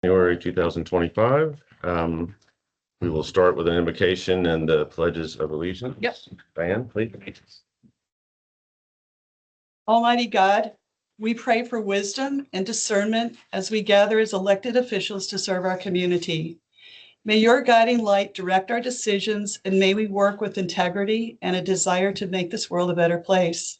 January 2025. We will start with an invocation and the pledges of allegiance. Yep. Diane, please. Almighty God, we pray for wisdom and discernment as we gather as elected officials to serve our community. May your guiding light direct our decisions, and may we work with integrity and a desire to make this world a better place.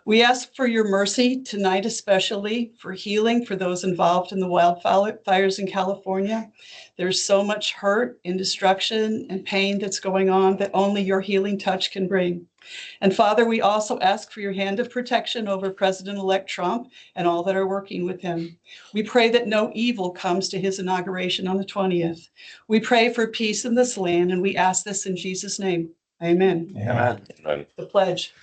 We ask for your mercy tonight, especially for healing for those involved in the wildfires in California. There's so much hurt and destruction and pain that's going on that only your healing touch can bring. And Father, we also ask for your hand of protection over President-elect Trump and all that are working with him. We pray that no evil comes to his inauguration on the 20th. We pray for peace in this land, and we ask this in Jesus' name. Amen. Amen. The pledge.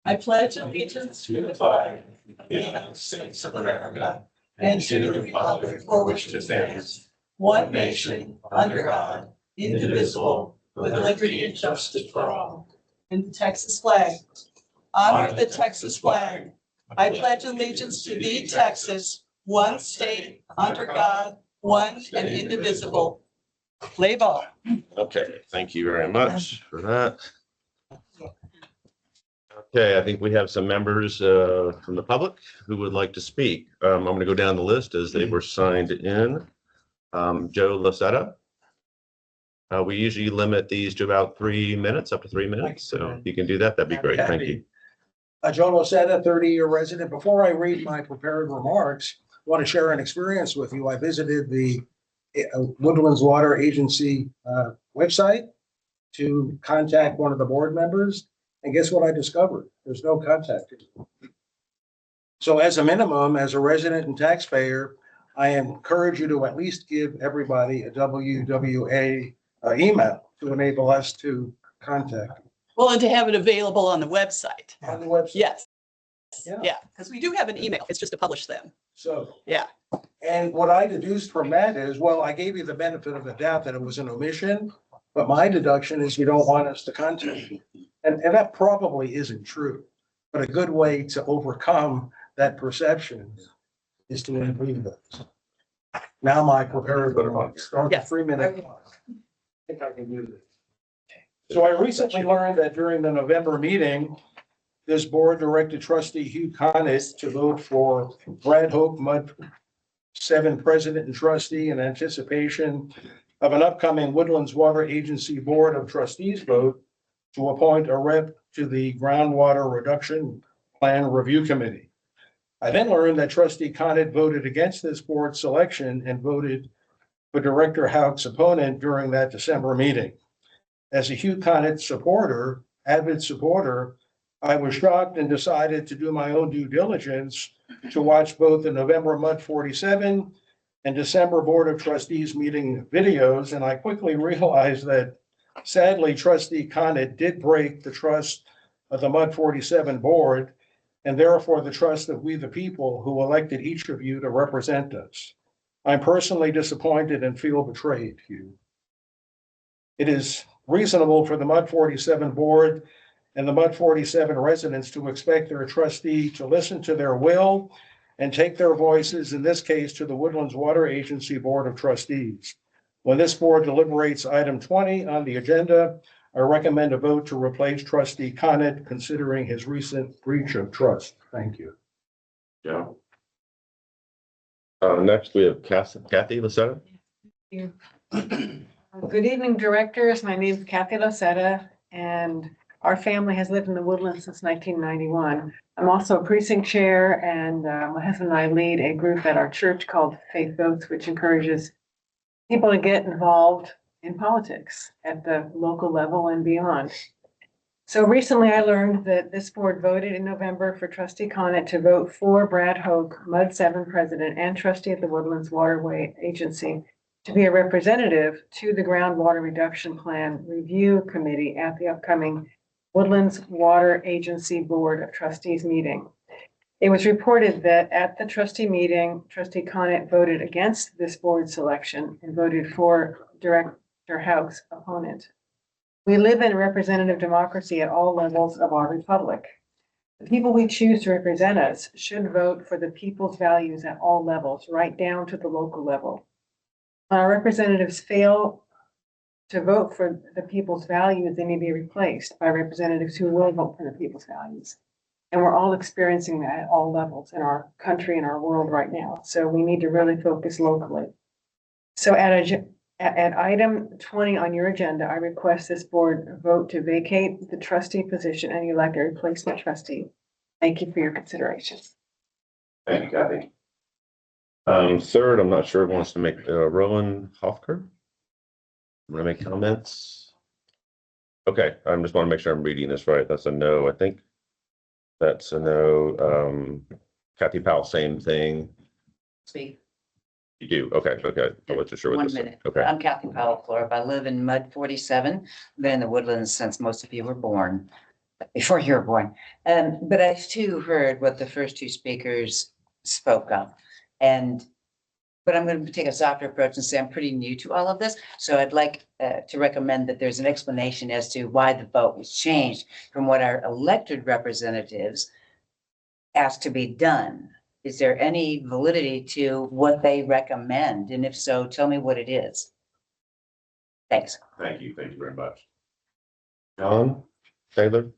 I pledge allegiance to the flag of the United States of America and to the republic for which it stands, one nation, under God, indivisible, with liberty and justice for all. And the Texas flag. Honor the Texas flag. I pledge allegiance to thee, Texas, one state, under God, one and indivisible. Play ball. Okay, thank you very much for that. Okay, I think we have some members from the public who would like to speak. I'm going to go down the list as they were signed in. Joe Lasetta. We usually limit these to about 3 minutes, up to 3 minutes. So if you can do that, that'd be great. Thank you. Joe Lasetta, 30-year resident. Before I read my prepared remarks, I want to share an experience with you. I visited the Woodlands Water Agency website to contact one of the board members. And guess what I discovered? There's no contact. So as a minimum, as a resident and taxpayer, I encourage you to at least give everybody a WWA email to enable us to contact. Well, and to have it available on the website. On the website. Yes. Yeah. Yeah, because we do have an email. It's just to publish them. So. Yeah. And what I deduced from that is, well, I gave you the benefit of the doubt that it was an omission, but my deduction is you don't want us to contact you. And that probably isn't true, but a good way to overcome that perception is to include those. Now my prepared remarks start the Yes. 3-minute clock. I think I can do this. So I recently learned that during the November meeting, this board directed trustee Hugh Connett to vote for Brad Hope, Mud 7 president and trustee in anticipation of an upcoming Woodlands Water Agency Board of Trustees vote to appoint a rep to the Groundwater Reduction Plan Review Committee. I then learned that trustee Connett voted against this board selection and voted for Director Hauk's opponent during that December meeting. As a Hugh Connett supporter, avid supporter, I was shocked and decided to do my own due diligence to watch both the November Mud 47 and December Board of Trustees meeting videos, and I quickly realized that sadly, trustee Connett did break the trust of the Mud 47 board, and therefore the trust of we the people who elected each of you to represent us. I'm personally disappointed and feel betrayed, Hugh. It is reasonable for the Mud 47 board and the Mud 47 residents to expect their trustee to listen to their will and take their voices, in this case, to the Woodlands Water Agency Board of Trustees. When this board deliberates item 20 on the agenda, I recommend a vote to replace trustee Connett, considering his recent breach of trust. Thank you. Yeah. Next, we have Kathy Lasetta. Good evening, directors. My name is Kathy Lasetta, and our family has lived in the Woodlands since 1991. I'm also a precinct chair, and my husband and I lead a group at our church called Faith Votes, which encourages people to get involved in politics at the local level and beyond. So recently I learned that this board voted in November for trustee Connett to vote for Brad Hoke, Mud 7 president and trustee of the Woodlands Waterway Agency, to be a representative to the Groundwater Reduction Plan Review Committee at the upcoming Woodlands Water Agency Board of Trustees meeting. It was reported that at the trustee meeting, trustee Connett voted against this board selection and voted for Director Hauk's opponent. We live in representative democracy at all levels of our republic. The people we choose to represent us should vote for the people's values at all levels, right down to the local level. When our representatives fail to vote for the people's values, they may be replaced by representatives who will vote for the people's values. And we're all experiencing that at all levels in our country and our world right now. So we need to really focus locally. So at item 20 on your agenda, I request this board vote to vacate the trustee position and elect a replacement trustee. Thank you for your consideration. Thank you, Kathy. Third, I'm not sure who wants to make, Rowan Hofker. Want to make comments? Okay, I just want to make sure I'm reading this right. That's a no, I think. That's a no. Kathy Powell, same thing. Speak. You do? Okay, okay. I wasn't sure what 1 this. minute. Okay, I'm Kathy Powell, Florida. I live in Mud 47. Been in the Woodlands since most of you were born, before you were born. But I too heard what the first two speakers spoke of. But I'm going to take a softer approach and say I'm pretty new to all of this. So I'd like to recommend that there's an explanation as to why the vote was changed from what our elected representatives asked to be done. Is there any validity to what they recommend? And if so, tell me what it is. Thanks. thank you very much. John Taylor?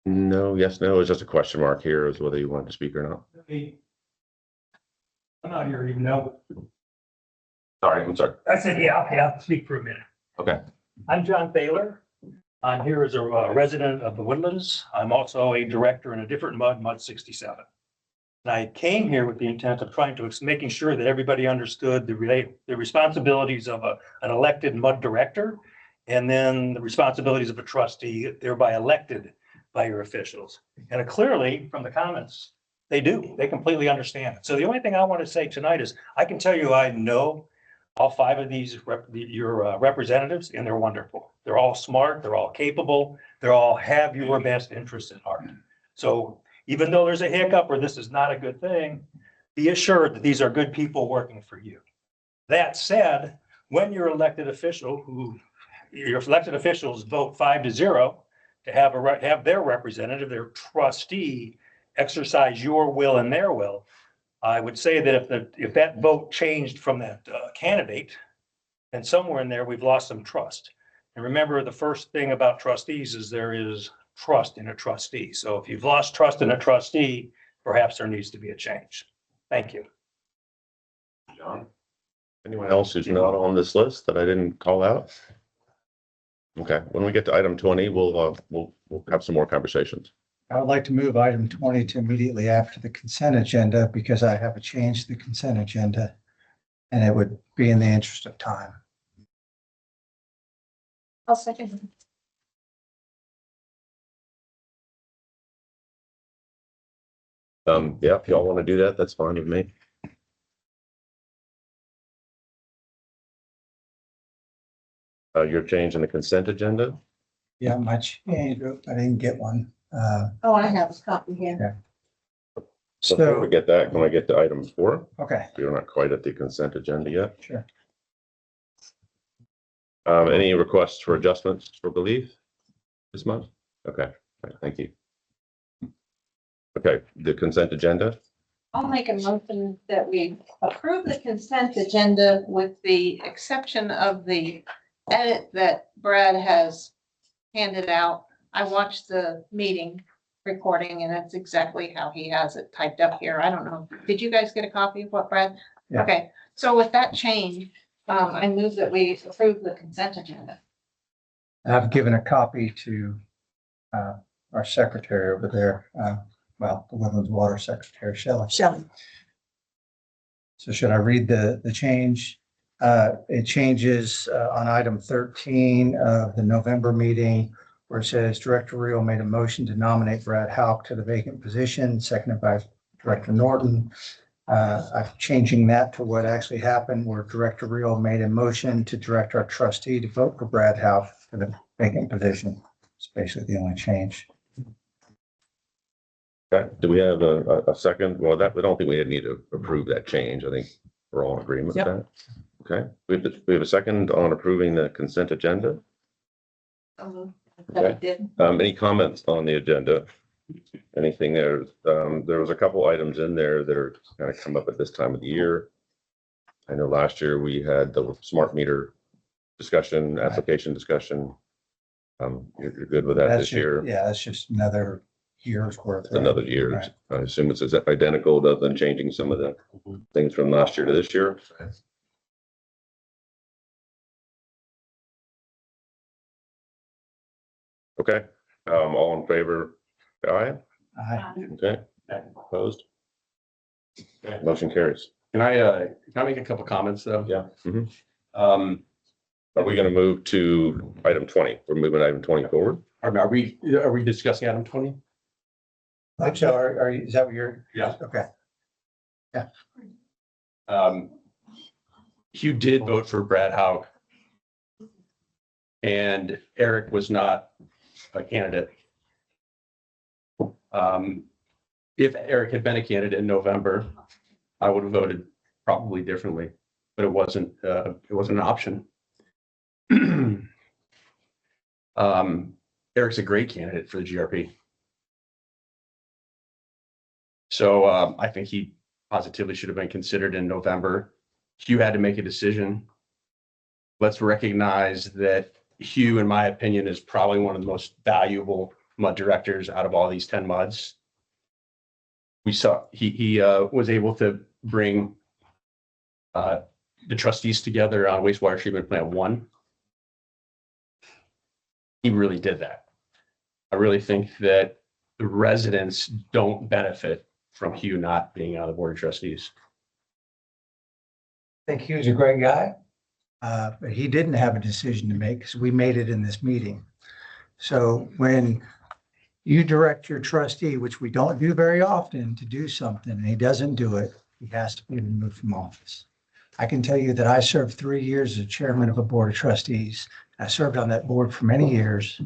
No, yes, no, it's just a question mark here as whether you want to speak or not. I'm not here even know. Sorry, I'm sorry. I said, yeah, I'll speak for a minute. Okay. I'm John Thaler. I'm here as a resident of the Woodlands. I'm also a director in a different Mud 67. And I came here with the intent of trying to, making sure that everybody understood the responsibilities of an elected Mud director, and then the responsibilities of a trustee, thereby elected by your officials. And clearly, from the comments, they do. They completely understand it. So the only thing I want to say tonight is I can tell you I know all 5 of these your representatives, and they're wonderful. They're all smart. They're all capable. They all have your best interests at heart. So even though there's a hiccup or this is not a good thing, be assured that these are good people working for you. That said, when your elected officials vote 5-0 to have their representative, their trustee, exercise your will and their will, I would say that if that vote changed from that candidate, then somewhere in there we've lost some trust. And remember, the first thing about trustees is there is trust in a trustee. So if you've lost trust in a trustee, perhaps there needs to be a change. Thank you. John? Anyone else who's not on this list that I didn't call out? Okay, when we get to item 20, we'll have some more conversations. I would like to move item 20 to immediately after the consent agenda because I have a change to the consent agenda and it would be in the interest of time. I'll second. Yeah, if y'all want to do that, that's fine with me. Your change in the consent agenda? Yeah, my change, I didn't get one. Oh, I have a copy here. Before we So, get that, can I get to item 4? okay, We're not quite at the consent agenda yet. sure. Any requests for adjustments for belief this month? Okay, all right, thank you. Okay, the consent agenda. I'll make a motion that we approve the consent agenda with the exception of the edit that Brad has handed out. I watched the meeting recording and that's exactly how he has it typed up here. I don't know. Did you guys get a copy of what Brad? Yeah. Okay, so with that change, I move that we approve the consent agenda. I've given a copy to our secretary over there, well, the Woodlands Water Secretary, Shelley. Shelley. So should I read the change? It changes on item 13 of the November meeting where it says Director Reel made a motion to nominate Brad Houck to the vacant position, seconded by Director Norton. I'm changing that to what actually happened where Director Reel made a motion to direct our trustee to vote for Brad Houck for the vacant position. It's basically the only change. Okay, do we have a second? Well, we don't think we need to approve that change. I think we're all in agreement with that. Okay, we have a second on approving the consent agenda. That we did. Any comments on the agenda? Anything there? There was a couple items in there that are kind of come up at this time of the year. I know last year we had the smart meter discussion, Right. application discussion. You're good with that That's this ju- year? Yeah, that's just another year's worth. It's another right? year. Right. I assume it's identical other than changing some of the things from last year to this year. Okay, all in favor? Aye, Aye. okay, opposed? Okay, motion carries. Can I make a couple comments though? Yeah. Mhm. Um, Are we gonna move to item 20? We're moving item 20 forward? are we discussing item 20? Like, so is that what you're? Yeah. Okay. Hugh did vote for Brad Hauk. And Eric was not a candidate. If Eric had been a candidate in November, I would have voted probably differently, but it wasn't an option. Eric's a great candidate for the GRP. So I think he positively should have been considered in November. Hugh had to make a decision. Let's recognize that Hugh, in my opinion, is probably one of the most valuable mud directors out of all these 10 muds. We saw he was able to bring the trustees together on wastewater treatment plant 1. He really did that. I really think that the residents don't benefit from Hugh not being on the board of trustees. I think he was a great guy. But he didn't have a decision to make because we made it in this meeting. So when you direct your trustee, which we don't do very often, to do something and he doesn't do it, he has to be removed from office. I can tell you that I served 3 years as chairman of a board of trustees. I served on that board for many years,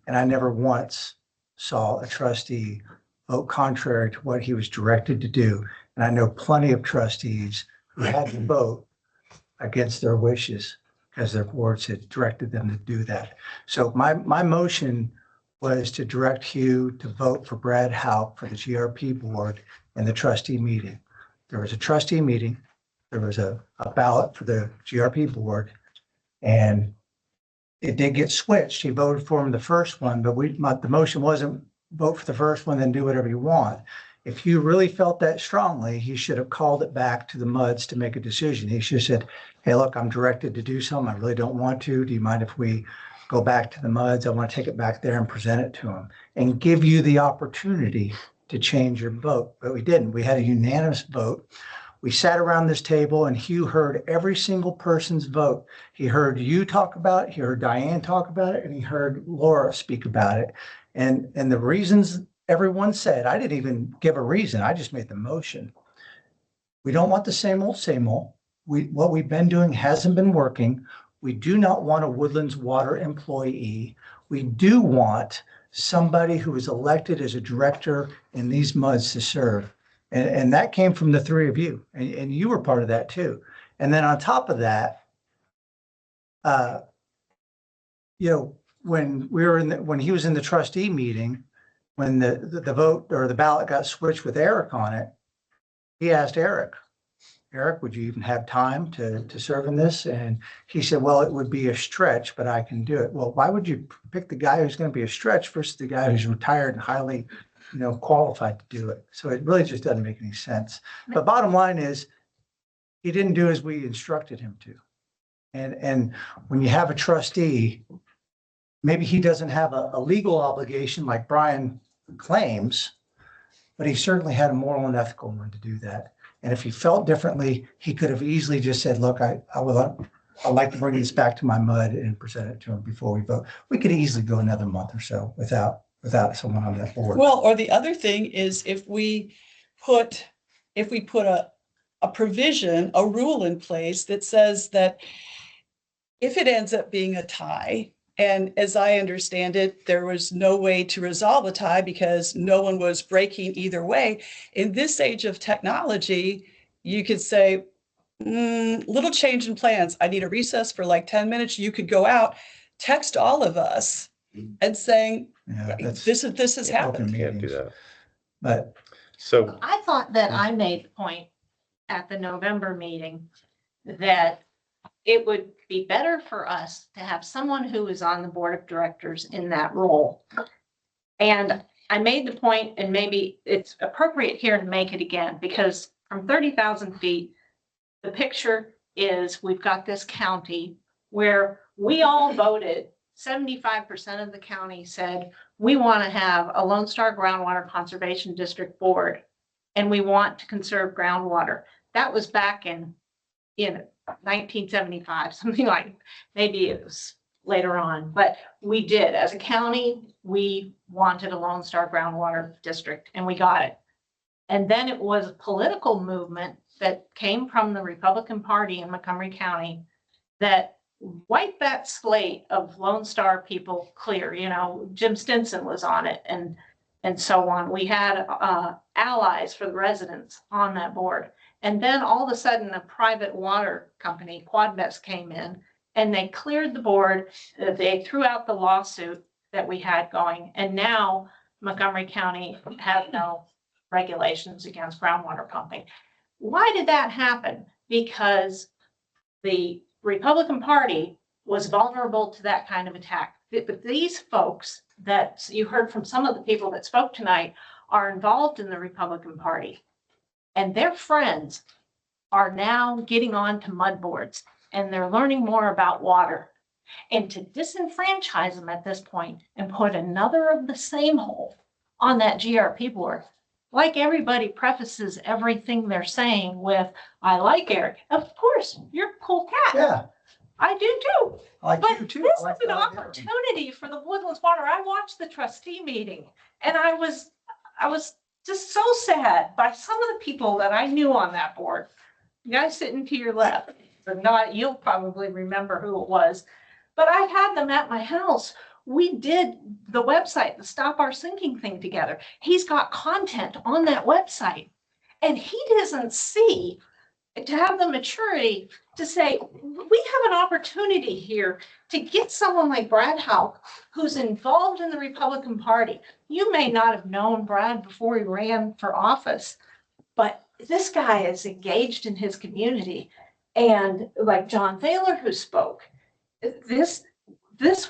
and I never once saw a trustee vote contrary to what he was directed to do. And I know plenty of trustees who had to vote against their wishes because their boards had directed them to do that. So my motion was to direct Hugh to vote for Brad Hauk for the GRP board in the trustee meeting. There was a trustee meeting. There was a ballot for the GRP board, and it did get switched. He voted for him the first one, but the motion wasn't vote for the first one, then do whatever you want. If Hugh really felt that strongly, he should have called it back to the MUDs to make a decision. He should have said, hey, look, I'm directed to do something. I really don't want to. Do you mind if we go back to the MUDs? I want to take it back there and present it to him and give you the opportunity to change your vote. But we didn't. We had a unanimous vote. We sat around this table and Hugh heard every single person's vote. He heard you talk about it, he heard Diane talk about it, and he heard Laura speak about it. And the reasons everyone said, I didn't even give a reason. I just made the motion. We don't want the same old, same old. What we've been doing hasn't been working. We do not want a Woodlands Water employee. We do want somebody who is elected as a director in these MUDs to serve. And that came from the three of you, and you were part of that too. And then on top of that, when we were when he was in the trustee meeting, when the vote or the ballot got switched with Eric on it, he asked Eric, would you even have time to serve in this? And he said, well, it would be a stretch, but I can do it. Well, why would you pick the guy who's going to be a stretch versus the guy who's retired and highly qualified to do it? So it really just doesn't make any sense. But bottom line is, he didn't do as we instructed him to. And when you have a trustee, maybe he doesn't have a legal obligation like Brian claims, but he certainly had a moral and ethical one to do that. And if he felt differently, he could have easily just said, look, I'd like to bring this back to my MUD and present it to him before we vote. We could easily go another month or so without someone on that board. Well, or the other thing is if we put a provision, a rule in place that says that if it ends up being a tie, and as I understand it, there was no way to resolve a tie because no one was breaking either way. In this age of technology, you could say, little change in plans. I need a recess for like 10 minutes. You could go out, text all of us and saying, this has happened. Can't do that. But So, I thought that I made the point at the November meeting that it would be better for us to have someone who is on the board of directors in that role. And I made the point, and maybe it's appropriate here to make it again, because from 30,000 feet, the picture is we've got this county where we all voted, 75% of the county said, we want to have a Lone Star Groundwater Conservation District board, and we want to conserve groundwater. That was back in 1975, something like, maybe it was later on, but we did. As a county, we wanted a Lone Star Groundwater District, and we got it. And then it was a political movement that came from the Republican Party in Montgomery County that wiped that slate of Lone Star people clear. You know, Jim Stinson was on it, and so on. We had allies for the residents on that board. And then all of a sudden, a private water company, Quadvest, came in, and they cleared the board. They threw out the lawsuit that we had going. And now Montgomery County has no regulations against groundwater pumping. Why did that happen? Because the Republican Party was vulnerable to that kind of attack. But these folks that you heard from some of the people that spoke tonight are involved in the Republican Party, and their friends are now getting on to mud boards, and they're learning more about water. And to disenfranchise them at this point and put another of the same hole on that GRP board, like everybody prefaces everything they're saying with, I like Eric. Of course, you're a cool cat. Yeah, I do too. I like But you too. this I like is an that idea. opportunity for the Woodlands Water. I watched the trustee meeting, and I was just so sad by some of the people that I knew on that board. The guy sitting to your left, or not, you'll probably remember who it was, but I had them at my house. We did the website, the Stop Our Sinking thing together. He's got content on that website, and he doesn't see to have the maturity to say, we have an opportunity here to get someone like Brad Houck, who's involved in the Republican Party. You may not have known Brad before he ran for office, but this guy is engaged in his community. And like John Thaler, who spoke, this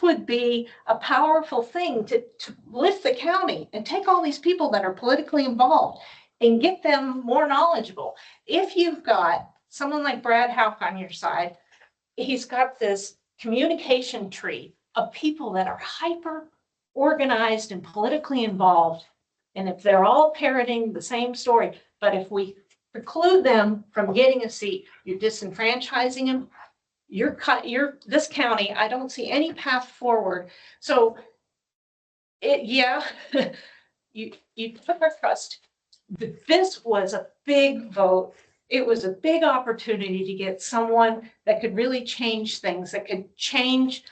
would be a powerful thing to lift the county and take all these people that are politically involved and get them more knowledgeable. If you've got someone like Brad Houck on your side, he's got this communication tree of people that are hyper organized and politically involved. And if they're all parroting the same story, but if we preclude them from getting a seat, you're disenfranchising them. You're this county, I don't see any path forward. So you took our trust. This was a big vote. It was a big opportunity to get someone that could really change things, that could change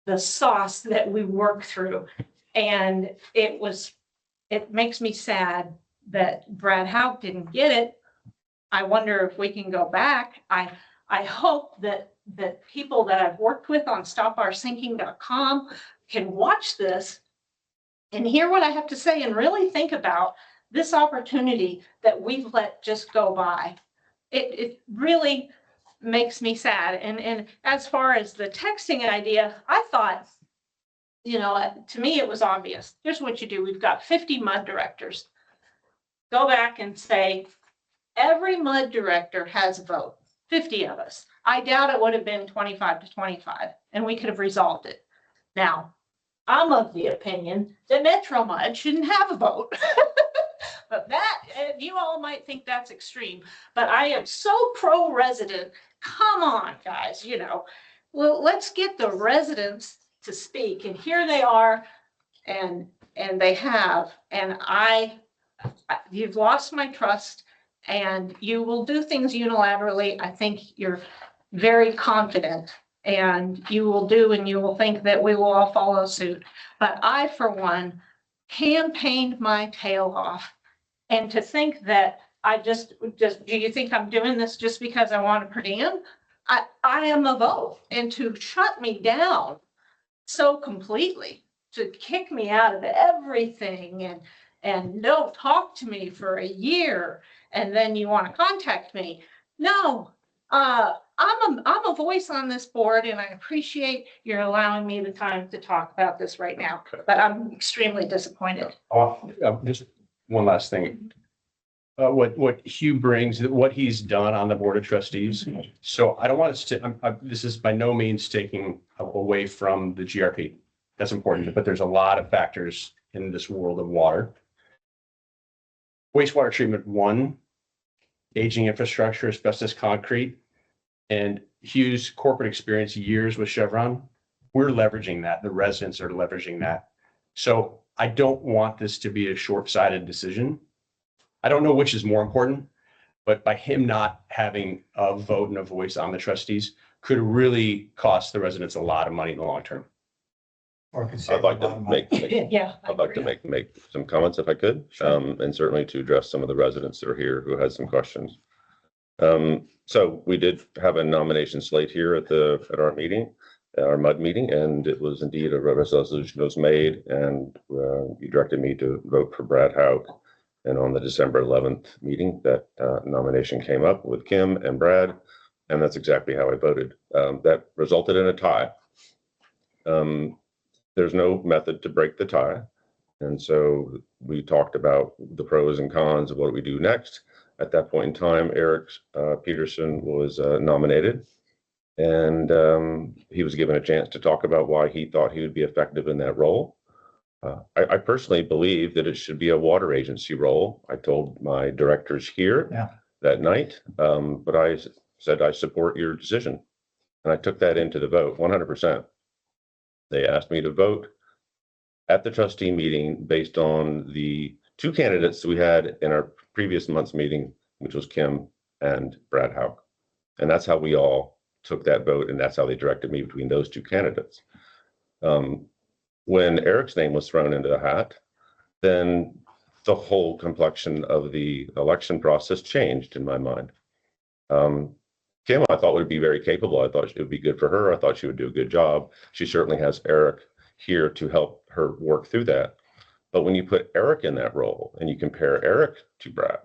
the sauce that we work through. And it makes me sad that Brad Houck didn't get it. I wonder if we can go back. I hope that people that I've worked with on stopoursinking.com can watch this and hear what I have to say and really think about this opportunity that we've let just go by. It really makes me sad. And as far as the texting idea, I thought, to me, it was obvious. Here's what you do. We've got 50 mud directors. Go back and say, every mud director has a vote, 50 of us. I doubt it would have been 25 to 25, and we could have resolved it. Now, I'm of the opinion that Metro Mud shouldn't have a vote. But you all might think that's extreme, but I am so pro-resident. Come on, guys, well, let's get the residents to speak. And here they are, and they have, and you've lost my trust, and you will do things unilaterally. I think you're very confident, and you will do, and you will think that we will all follow suit. But I, for one, campaigned my tail off. And to think that I just, do you think I'm doing this just because I want to per diem? I am a vote. And to shut me down so completely, to kick me out of everything and don't talk to me for a year, and then you want to contact me. No, I'm a voice on this board and I appreciate you're allowing me the time to talk about this right now, but I'm extremely disappointed. Just one last thing. What Hugh brings, what he's done on the Board of Trustees. So I don't want us to, this is by no means taking away from the GRP. That's important, but there's a lot of factors in this world of water. Wastewater treatment, one, aging infrastructure, asbestos concrete, and Hugh's corporate experience, years with Chevron. We're leveraging that. The residents are leveraging that. So I don't want this to be a short-sighted decision. I don't know which is more important, but by him not having a vote and a voice on the trustees could really cost the residents a lot of money in the long term. Or could save I'd like a lot to of money. Yeah. I'd like to make some comments if I could, and certainly to address some of the residents that are here who had some questions. So we did have a nomination slate here at our meeting, our MUD meeting, and it was indeed a resolution was made, and you directed me to vote for Brad Hauk. And on the December 11th meeting, that nomination came up with Kim and Brad, and that's exactly how I voted. That resulted in a tie. There's no method to break the tie. And so we talked about the pros and cons of what we do next. At that point in time, Eric Peterson was nominated, and he was given a chance to talk about why he thought he would be effective in that role. I personally believe that it should be a water agency role. I told my directors here that night, but I said, I support your decision. And I took that into the vote 100%. They asked me to vote at the trustee meeting based on the two candidates we had in our previous month's meeting, which was Kim and Brad Hauk. And that's how we all took that vote. And that's how they directed me between those two candidates. When Eric's name was thrown into the hat, then the whole complexion of the election process changed in my mind. Kim, I thought would be very capable. I thought it would be good for her. I thought she would do a good job. She certainly has Eric here to help her work through that. But when you put Eric in that role and you compare Eric to Brad,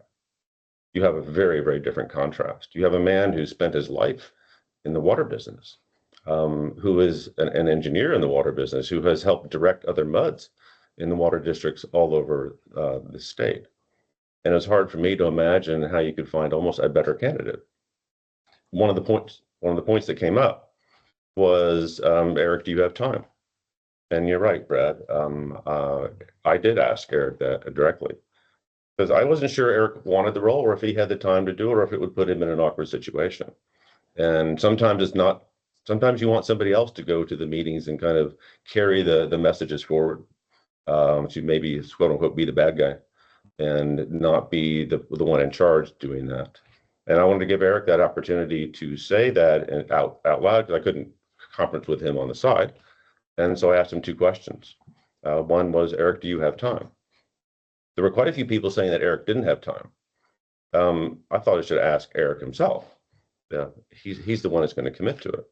you have a very, very different contrast. You have a man who spent his life in the water business, who is an engineer in the water business, who has helped direct other MUDs in the water districts all over the state. And it's hard for me to imagine how you could find almost a better candidate. One of the points that came up was, Eric, do you have time? And you're right, Brad. I did ask Eric that directly because I wasn't sure Eric wanted the role or if he had the time to do it or if it would put him in an awkward situation. And sometimes it's not. Sometimes you want somebody else to go to the meetings and kind of carry the messages forward, to maybe quote unquote be the bad guy and not be the one in charge doing that. And I wanted to give Eric that opportunity to say that and out loud because I couldn't conference with him on the side. And so I asked him two questions. One was, Eric, do you have time? There were quite a few people saying that Eric didn't have time. I thought I should ask Eric himself. Yeah, he's the one that's going to commit to it.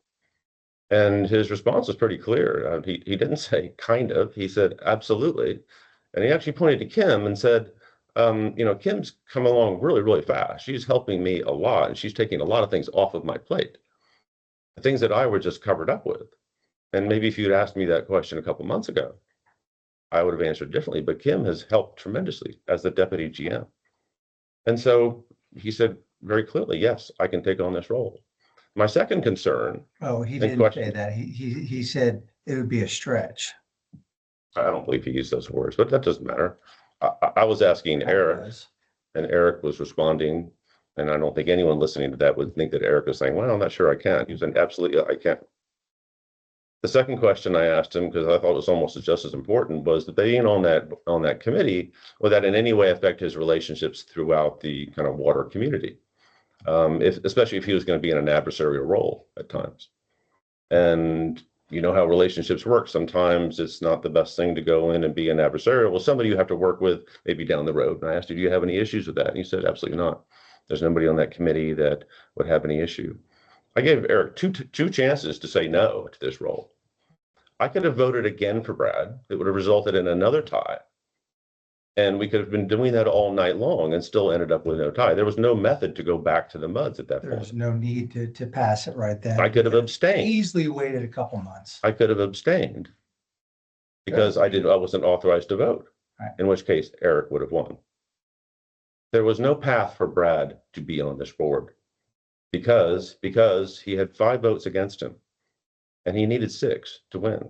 And his response was pretty clear. He didn't say kind of, he said absolutely. And he actually pointed to Kim and said, Kim's come along really, really fast. She's helping me a lot. And she's taking a lot of things off of my plate. Things that I were just covered up with. And maybe if you'd asked me that question a couple months ago, I would have answered differently. But Kim has helped tremendously as the deputy GM. And so he said very clearly, yes, I can take on this role. My second concern. Oh, he and didn't question- say that. He said it would be a stretch. I don't believe he used those words, but that doesn't matter. I was asking Eric, and Eric was responding, and I don't think anyone listening to that would think that Eric was saying, well, I'm not sure I can. He was saying, absolutely, I can't. The second question I asked him, because I thought it was almost just as important, was that being on that committee, would that in any way affect his relationships throughout the kind of water community? Especially if he was going to be in an adversarial role at times. And you know how relationships work. Sometimes it's not the best thing to go in and be an adversarial. Well, somebody you have to work with maybe down the road. And I asked him, do you have any issues with that? And he said, absolutely not. There's nobody on that committee that would have any issue. I gave Eric two chances to say no to this role. I could have voted again for Brad. It would have resulted in another tie. And we could have been doing that all night long and still ended up with no tie. There was no method to go back to the MUDs at that There's point. no need to pass it right then. I could have abstained. Easily waited a couple months. I could have abstained because I wasn't authorized to vote, Right. in which case Eric would have won. There was no path for Brad to be on this board because he had 5 votes against him and he needed 6 to win.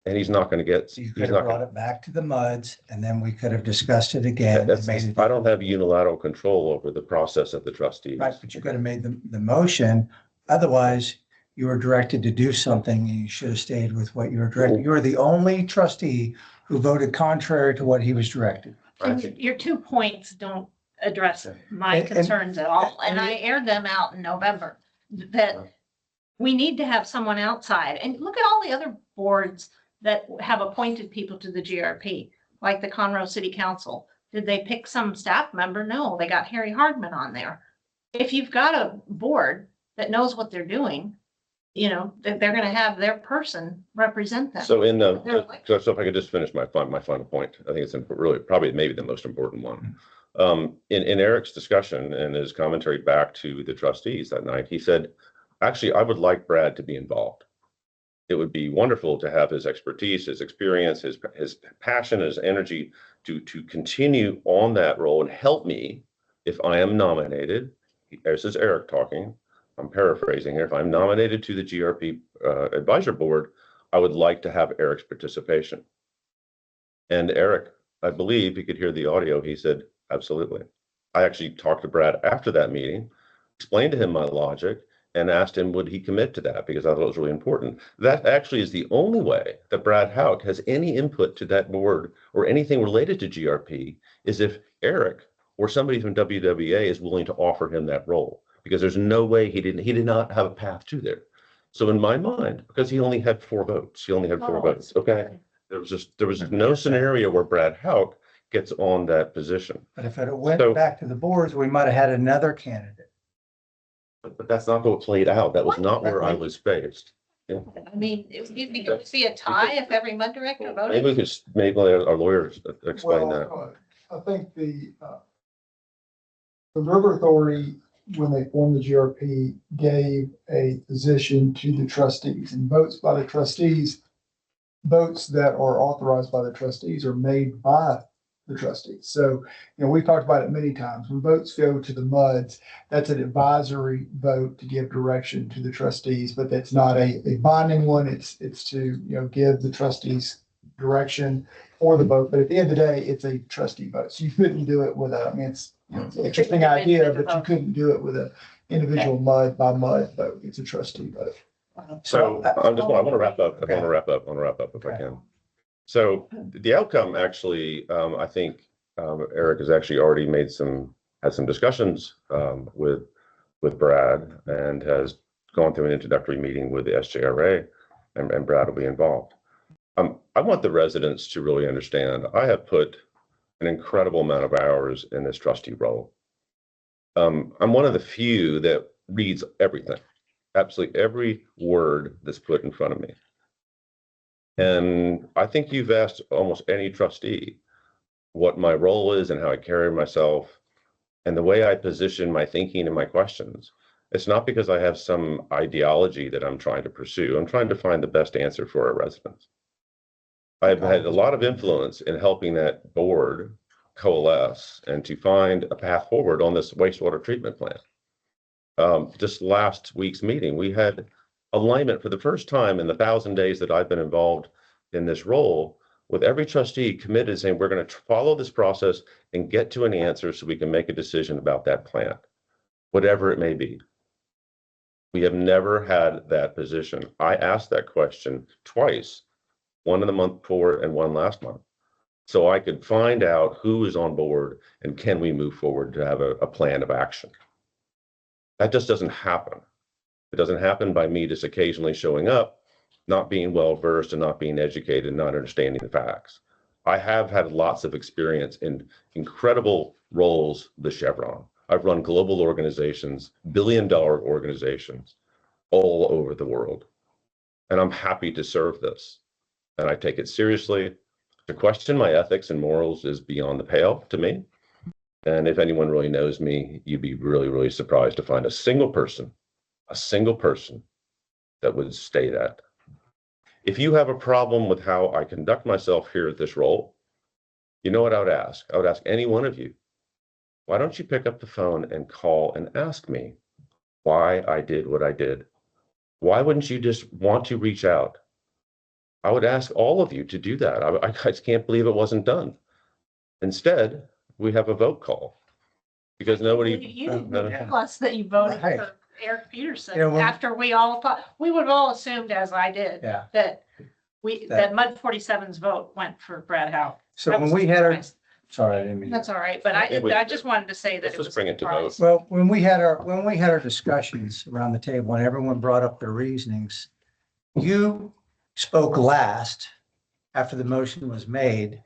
And he's not going to get, So you he's could have not brought gonna, it back to the MUDs and then we could have discussed it again. and made it- I don't have unilateral control over the process of the trustees. Right, but you could have made the motion. Otherwise, you were directed to do something and you should have stayed with what you were directed. You were the only trustee who voted contrary to what he was directed. I think- Your 2 points don't address my And- concerns at all, and I aired them out in November. That we need to have someone outside, and look at all the other boards that have appointed people to the GRP, like the Conroe City Council. Did they pick some staff member? No, they got Harry Hardman on there. If you've got a board that knows what they're doing, you know, they're gonna have their person represent them. So in They're the, like- so if I could just finish my final point, I think it's really probably maybe the most important one. In Eric's discussion and his commentary back to the trustees that night, he said, actually, I would like Brad to be involved. It would be wonderful to have his expertise, his experience, his passion, his energy to continue on that role and help me if I am nominated. This is Eric talking. I'm paraphrasing here. If I'm nominated to the GRP advisor board, I would like to have Eric's participation. And Eric, I believe he could hear the audio. He said, absolutely. I actually talked to Brad after that meeting, explained to him my logic, and asked him, would he commit to that? Because I thought it was really important. That actually is the only way that Brad Houck has any input to that board or anything related to GRP is if Eric or somebody from WWA is willing to offer him that role, because there's no way he did not have a path to there. So in my mind, because he only had 4 votes, okay? There was no scenario where Brad Houck gets on that position. But if it went So- back to the boards, we might have had another candidate. But that's not what played out. That was not where I was based. I mean, it would be a tie if every MUD director voted. Maybe our lawyers explain that. I think the River Authority, when they formed the GRP, gave a position to the trustees, and votes by the trustees, votes that are authorized by the trustees are made by the trustees. So, you know, we've talked about it many times. When votes go to the MUDs, that's an advisory vote to give direction to the trustees, but that's not a binding one. It's to, you know, give the trustees direction for the vote. But at the end of the day, it's a trustee vote. So you couldn't do it with I mean, it's, you know, it's an interesting idea, but you couldn't do it with an individual MUD by MUD vote. It's a trustee vote. So I want to wrap up. I want to wrap up if I can. So the outcome actually, I think Eric has actually already had some discussions with Brad and has gone through an introductory meeting with the SJRA, and Brad will be involved. I want the residents to really understand, I have put an incredible amount of hours in this trustee role. I'm one of the few that reads everything, absolutely every word that's put in front of me. And I think you've asked almost any trustee what my role is and how I carry myself and the way I position my thinking and my questions. It's not because I have some ideology that I'm trying to pursue. I'm trying to find the best answer for our residents. I've had a lot of influence in helping that board coalesce and to find a path forward on this wastewater treatment plant. Just last week's meeting, we had alignment for the first time in the 1,000 days that I've been involved in this role, with every trustee committed saying, we're going to follow this process and get to an answer so we can make a decision about that plant, whatever it may be. We have never had that position. I asked that question twice, one in the month before and one last month, so I could find out who is on board and can we move forward to have a plan of action. That just doesn't happen. It doesn't happen by me just occasionally showing up, not being well-versed and not being educated and not understanding the facts. I have had lots of experience in incredible roles with Chevron. I've run global organizations, billion-dollar organizations all over the world. And I'm happy to serve this. And I take it seriously. To question my ethics and morals is beyond the pale to me. And if anyone really knows me, you'd be really, really surprised to find a single person that would say that. If you have a problem with how I conduct myself here at this role, you know what I would ask? I would ask any one of you, why don't you pick up the phone and call and ask me why I did what I did? Why wouldn't you just want to reach out? I would ask all of you to do that. I just can't believe it wasn't done. Instead, we have a vote call because nobody. You didn't tell us that you voted Right. for Eric Peterson Yeah, well- after we all thought, we would have all assumed, as I did, Yeah. that That- Mud 47's vote went for Brad Howe. So I when was we had our, surprised. sorry, I didn't mean. That's all right, but I just wanted to say that Let's it just was. bring it to vote. Well, when we had our discussions around the table and everyone brought up their reasonings, you spoke last after the motion was made.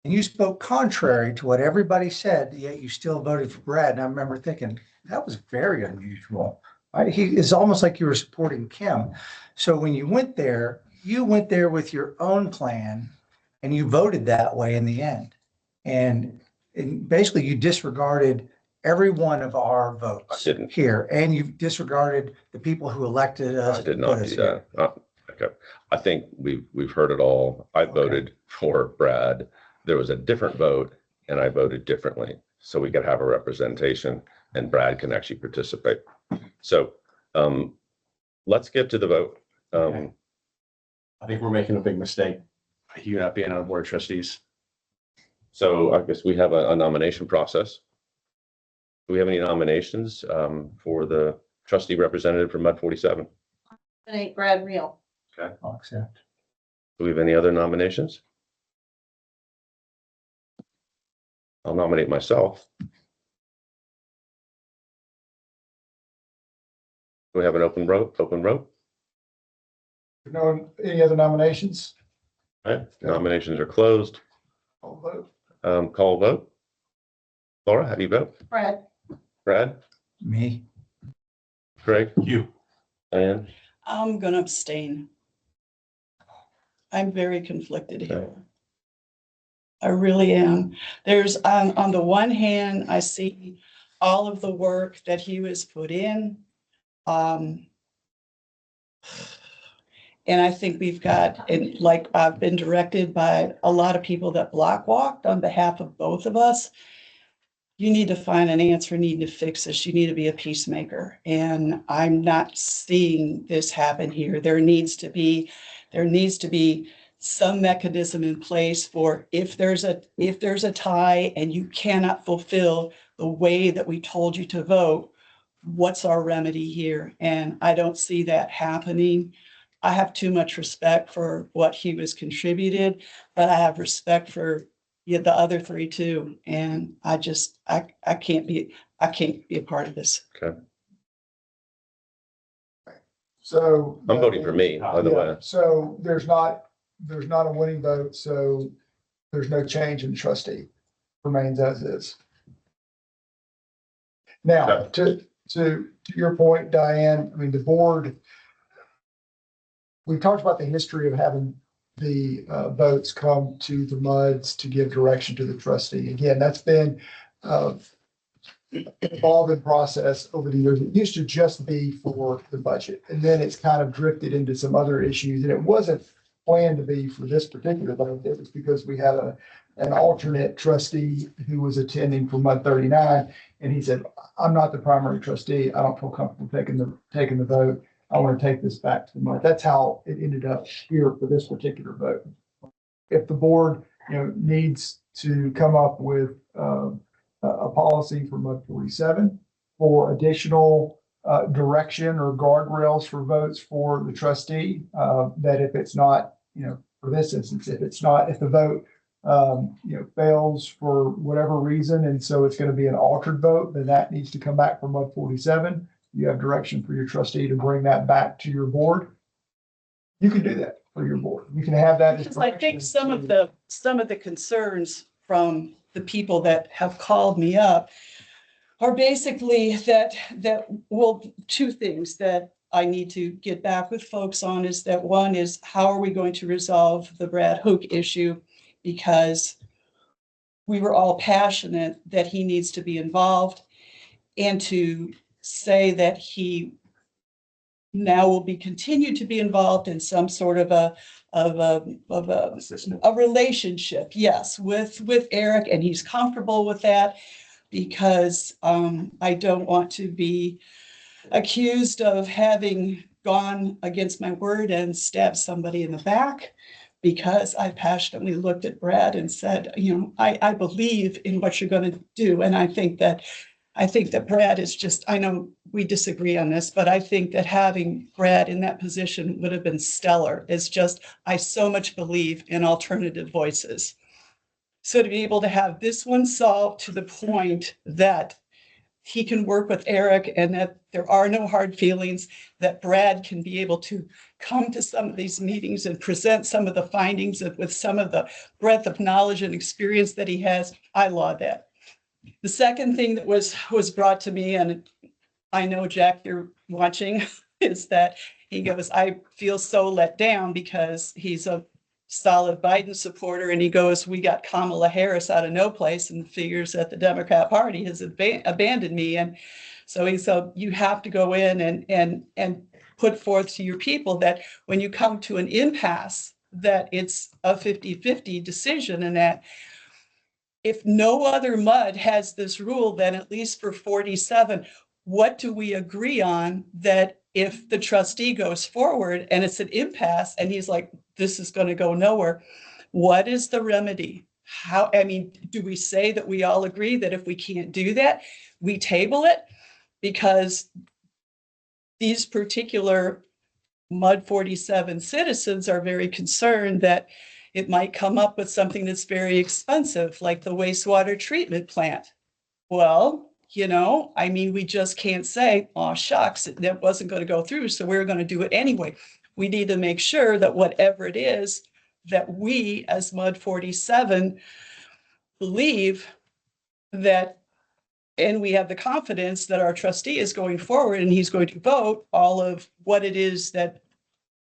And you spoke contrary to what everybody said, yet you still voted for Brad. And I remember thinking, that was very unusual. It's almost like you were supporting Kim. So when you went there with your own plan and you voted that way in the end. And basically you disregarded every one of our votes I didn't. here, and you disregarded the people who elected us. I did to not put do us here. that. Okay. I think we've heard it all. I voted for Brad. There was a different vote and I voted differently. So we could have a representation and Brad can actually participate. So let's get to the vote. Okay. I think we're making a big mistake. You not being on the board of trustees. So I guess we have a nomination process. Do we have any nominations for the trustee representative for Mud 47? Nominate Brad Real. I'll accept. Do we have any other nominations? I'll nominate myself. Do we have an open vote? No, any other nominations? Right, nominations are closed. I'll vote. Call vote. Laura, how do you vote? Brad. Brad, Me? Craig, You. Diane? I'm gonna abstain. I'm very conflicted here. I really am. There's, on the one hand, I see all of the work that he has put in. And I think we've got, and like I've been directed by a lot of people that block walked on behalf of both of us. You need to find an answer, need to fix this. You need to be a peacemaker. And I'm not seeing this happen here. There needs to be some mechanism in place for if there's a tie and you cannot fulfill the way that we told you to vote, what's our remedy here? And I don't see that happening. I have too much respect for what he was contributed, but I have respect for the other three too. And I can't be a part of this. So. I'm voting for me, by the way. Yeah, so there's not a winning vote, so there's no change in trustee, remains as is. Now, to your point, Diane, I mean, the board, we talked about the history of having the votes come to the MUDs to give direction to the trustee. Again, that's been evolving process over the years. It used to just be for the budget, and then it's kind of drifted into some other issues, and it wasn't planned to be for this particular vote. It was because we had an alternate trustee who was attending for MUD 39, and he said, I'm not the primary trustee. I don't feel comfortable taking the vote. I want to take this back to the MUD. That's how it ended up here for this particular vote. If the board, needs to come up with a policy for MUD 47 for additional direction or guardrails for votes for the trustee, that if it's not, for this instance, if the vote, fails for whatever reason, and so it's going to be an altered vote, then that needs to come back from MUD 47. You have direction for your trustee to bring that back to your board. You can do that for your board. You can have that. as Because I think direction some of the concerns from the people that have called me up are basically two things that I need to get back with folks on is that one is how are we going to resolve the Brad Hook issue? because we were all passionate that he needs to be involved, and to say that he now will be continued to be involved in some sort of a Assistant. relationship, yes, with Eric, and he's comfortable with that, because I don't want to be accused of having gone against my word and stabbed somebody in the back, because I passionately looked at Brad and said, you know, I believe in what you're going to do. And I think that Brad is just, I know we disagree on this, but I think that having Brad in that position would have been stellar. It's just, I so much believe in alternative voices. So to be able to have this one solved to the point that he can work with Eric and that there are no hard feelings, that Brad can be able to come to some of these meetings and present some of the findings with some of the breadth of knowledge and experience that he has, I laud that. The second thing that was brought to me, and I know, Jack, you're watching, is that he goes, I feel so let down because he's a solid Biden supporter. And he goes, we got Kamala Harris out of no place and figures that the Democrat Party has abandoned me. And so he said, you have to go in and put forth to your people that when you come to an impasse, that it's a 50-50 decision, and that if no other MUD has this rule, then at least for 47, what do we agree on that if the trustee goes forward and it's an impasse and he's like, this is going to go nowhere, what is the remedy? How, I mean, do we say that we all agree that if we can't do that, we table it? Because these particular MUD 47 citizens are very concerned that it might come up with something that's very expensive, like the wastewater treatment plant. Well, you know, I mean, we just can't say, oh, shucks, that wasn't going to go through, so we're going to do it anyway. We need to make sure that whatever it is that we as MUD 47 believe that, and we have the confidence that our trustee is going forward and he's going to vote all of what it is that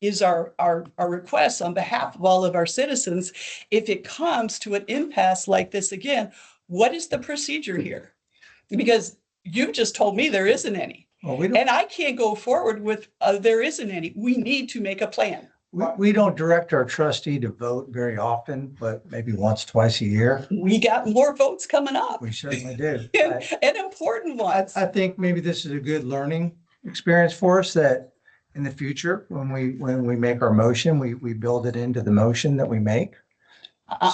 is our request on behalf of all of our citizens. If it comes to an impasse like this again, what is the procedure here? Because you just told me there isn't any. Well, we don't, And I can't go forward with, there isn't any. We need to make a plan. we don't direct our trustee to vote very often, but maybe once, twice a year. We got more votes coming up, We certainly do. and important ones. I think maybe this is a good learning experience for us, that in the future, when we make our motion, we build it into the motion that we make.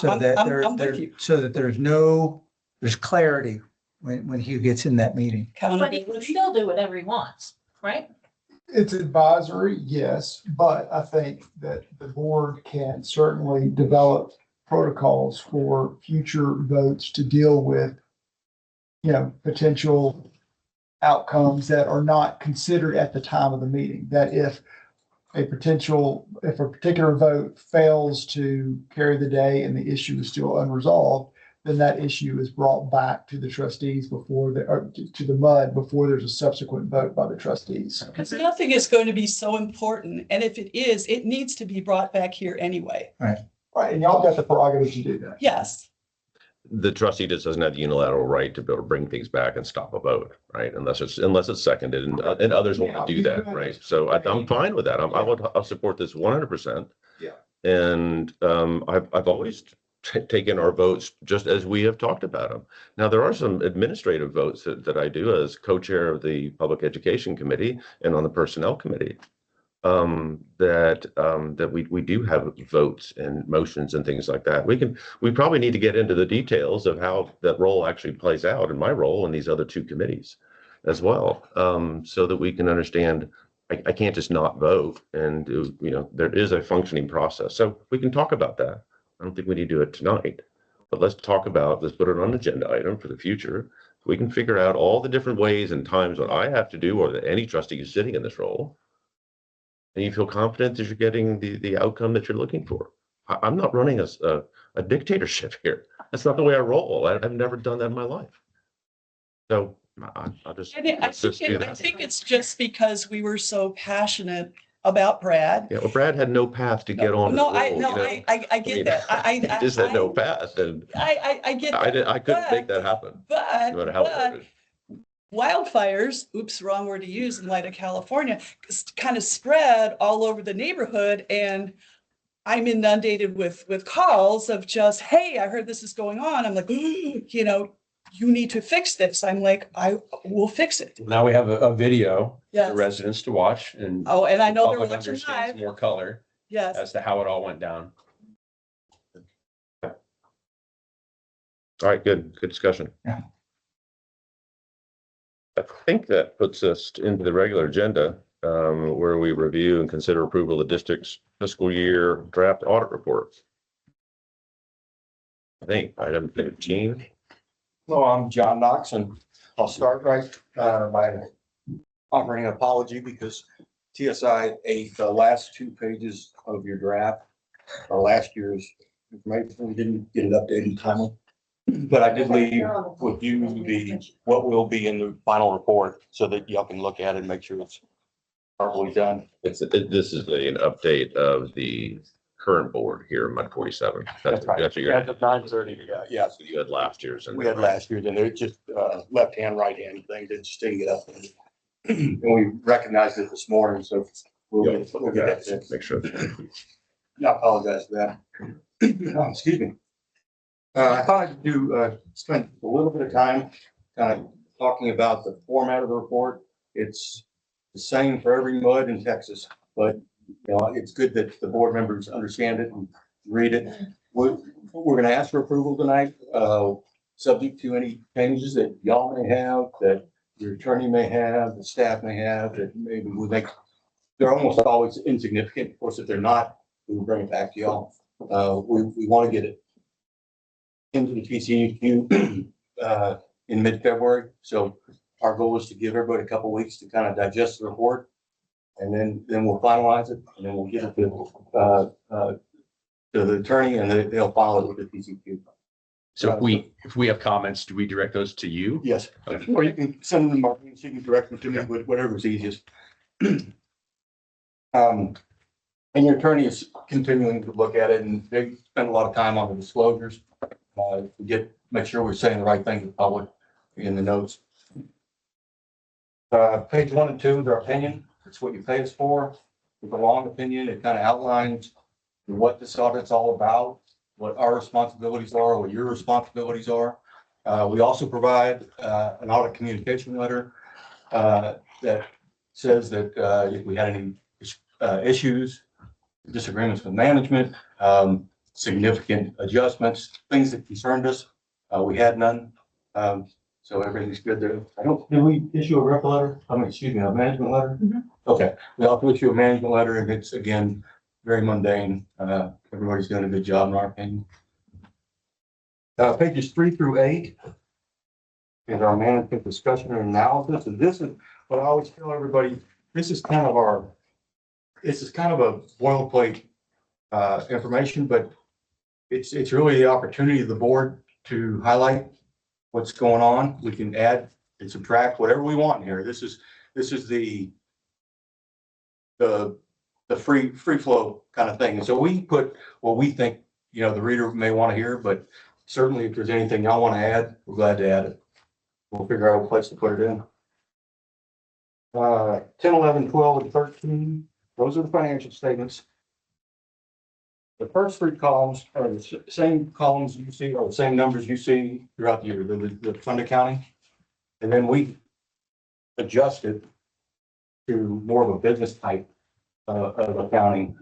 So that I'm with you. so that there's clarity when Hugh gets in that meeting. But he can Accountability. still do whatever he wants, right? It's advisory, yes, but I think that the board can certainly develop protocols for future votes to deal with, you know, potential outcomes that are not considered at the time of the meeting. That if a particular vote fails to carry the day and the issue is still unresolved, then that issue is brought back to the trustees or to the MUD before there's a subsequent vote by the trustees. Because nothing is going to be so important. And if it is, it needs to be brought back here anyway. Right, and y'all got the prerogative to do that. Yes. The trustee just doesn't have the unilateral right to be able to bring things back and stop a vote, right? Unless it's seconded, and others want to do that, right? So I'm fine with that. I'll support this 100%. Yeah. And I've always taken our votes just as we have talked about them. Now, there are some administrative votes that I do as co-chair of the Public Education Committee and on the Personnel Committee. That we do have votes and motions and things like that. We probably need to get into the details of how that role actually plays out, in my role in these other two committees as well, so that we can understand. I can't just not vote, and you know, there is a functioning process. So we can talk about that. I don't think we need to do it tonight, but let's put it on an agenda item for the future. We can figure out all the different ways and times what I have to do, or that any trustee is sitting in this role, and you feel confident that you're getting the outcome that you're looking for. I'm not running a dictatorship here. That's not the way I roll. I've never done that in my life. So I'll just, And I think it's just because we were so passionate about Brad. Yeah, well, Brad had no path to get on. the No, roll, I, you no, know? I get mean, that. He just had no path and I get that. I couldn't make that happen. no matter how But hard it- wildfires, oops, wrong word to use in light of California, kind of spread all over the neighborhood, and I'm inundated with calls of just, hey, I heard this is going on. I'm like, you know, you need to fix this. I'm like, I will fix it. Now we have a video for Yes. the residents to watch and. Oh, and I the know they're public watching understands live. more color Yes. as to how it all went down. All right, good discussion. Yeah. I think that puts us into the regular agenda, where we review and consider approval of the district's fiscal year draft audit report. I think item 15. Hello, I'm John Knox, and I'll start right by offering an apology because TSI ate the last 2 pages of your draft, or last year's information. We didn't get it updated in time. But I did leave with you what will be in the final report so that y'all can look at it and make sure it's properly done. This is an update of the current board here, Mud 47. That's what you're, At the 9:30, yeah. so you had last year's. and We had last year, then they're just left-hand, right-hand thing, they're just taking it up. And we recognized it this morning, so we'll get that fixed. Make sure. I apologize for that. Oh, excuse me. I thought I'd spend a little bit of time kind of talking about the format of the report. It's the same for every MUD in Texas, but it's good that the board members understand it and read it. We're going to ask for approval tonight, subject to any changes that y'all may have, that your attorney may have, the staff may have, that maybe we make. They're almost always insignificant. Of course, if they're not, we'll bring it back to y'all. We want to get it into the TCEQ in mid-February. So our goal is to give everybody a couple weeks to kind of digest the report. And then we'll finalize it, and then we'll get it to the attorney, and they'll file it with the TCEQ. So if we have comments, do we direct those to you? Yes, or you can send them, Martin, so you can direct them to me, whatever's easiest. And your attorney is continuing to look at it, and they spend a lot of time on the disclosures. Make sure we're saying the right thing to the public in the notes. Page 1 and 2, their opinion, it's what you pay us for. With a long opinion, it kind of outlines what this audit's all about, what our responsibilities are, what your responsibilities are. We also provide an audit communication letter that says that if we had any issues, disagreements with management, significant adjustments, things that concerned us, we had none. So everything's good there. Did we issue a rep letter? A management letter? Okay, we also issue a management letter, and it's, again, very mundane. Everybody's doing a good job in our opinion. Pages 3 through 8 is our management discussion and analysis. And this is what I always tell everybody, this is kind of a boilerplate information, but it's really the opportunity of the board to highlight what's going on. We can add and subtract whatever we want in here. This is the free flow kind of thing. And so we put what we think, the reader may want to hear, but certainly if there's anything y'all want to add, we're glad to add it. We'll figure out a place to put it in. 10, 11, 12, and 13, those are the financial statements. The first 3 columns are the same columns you see, or the same numbers you see throughout the year, the fund accounting. And then we adjusted to more of a business type of accounting.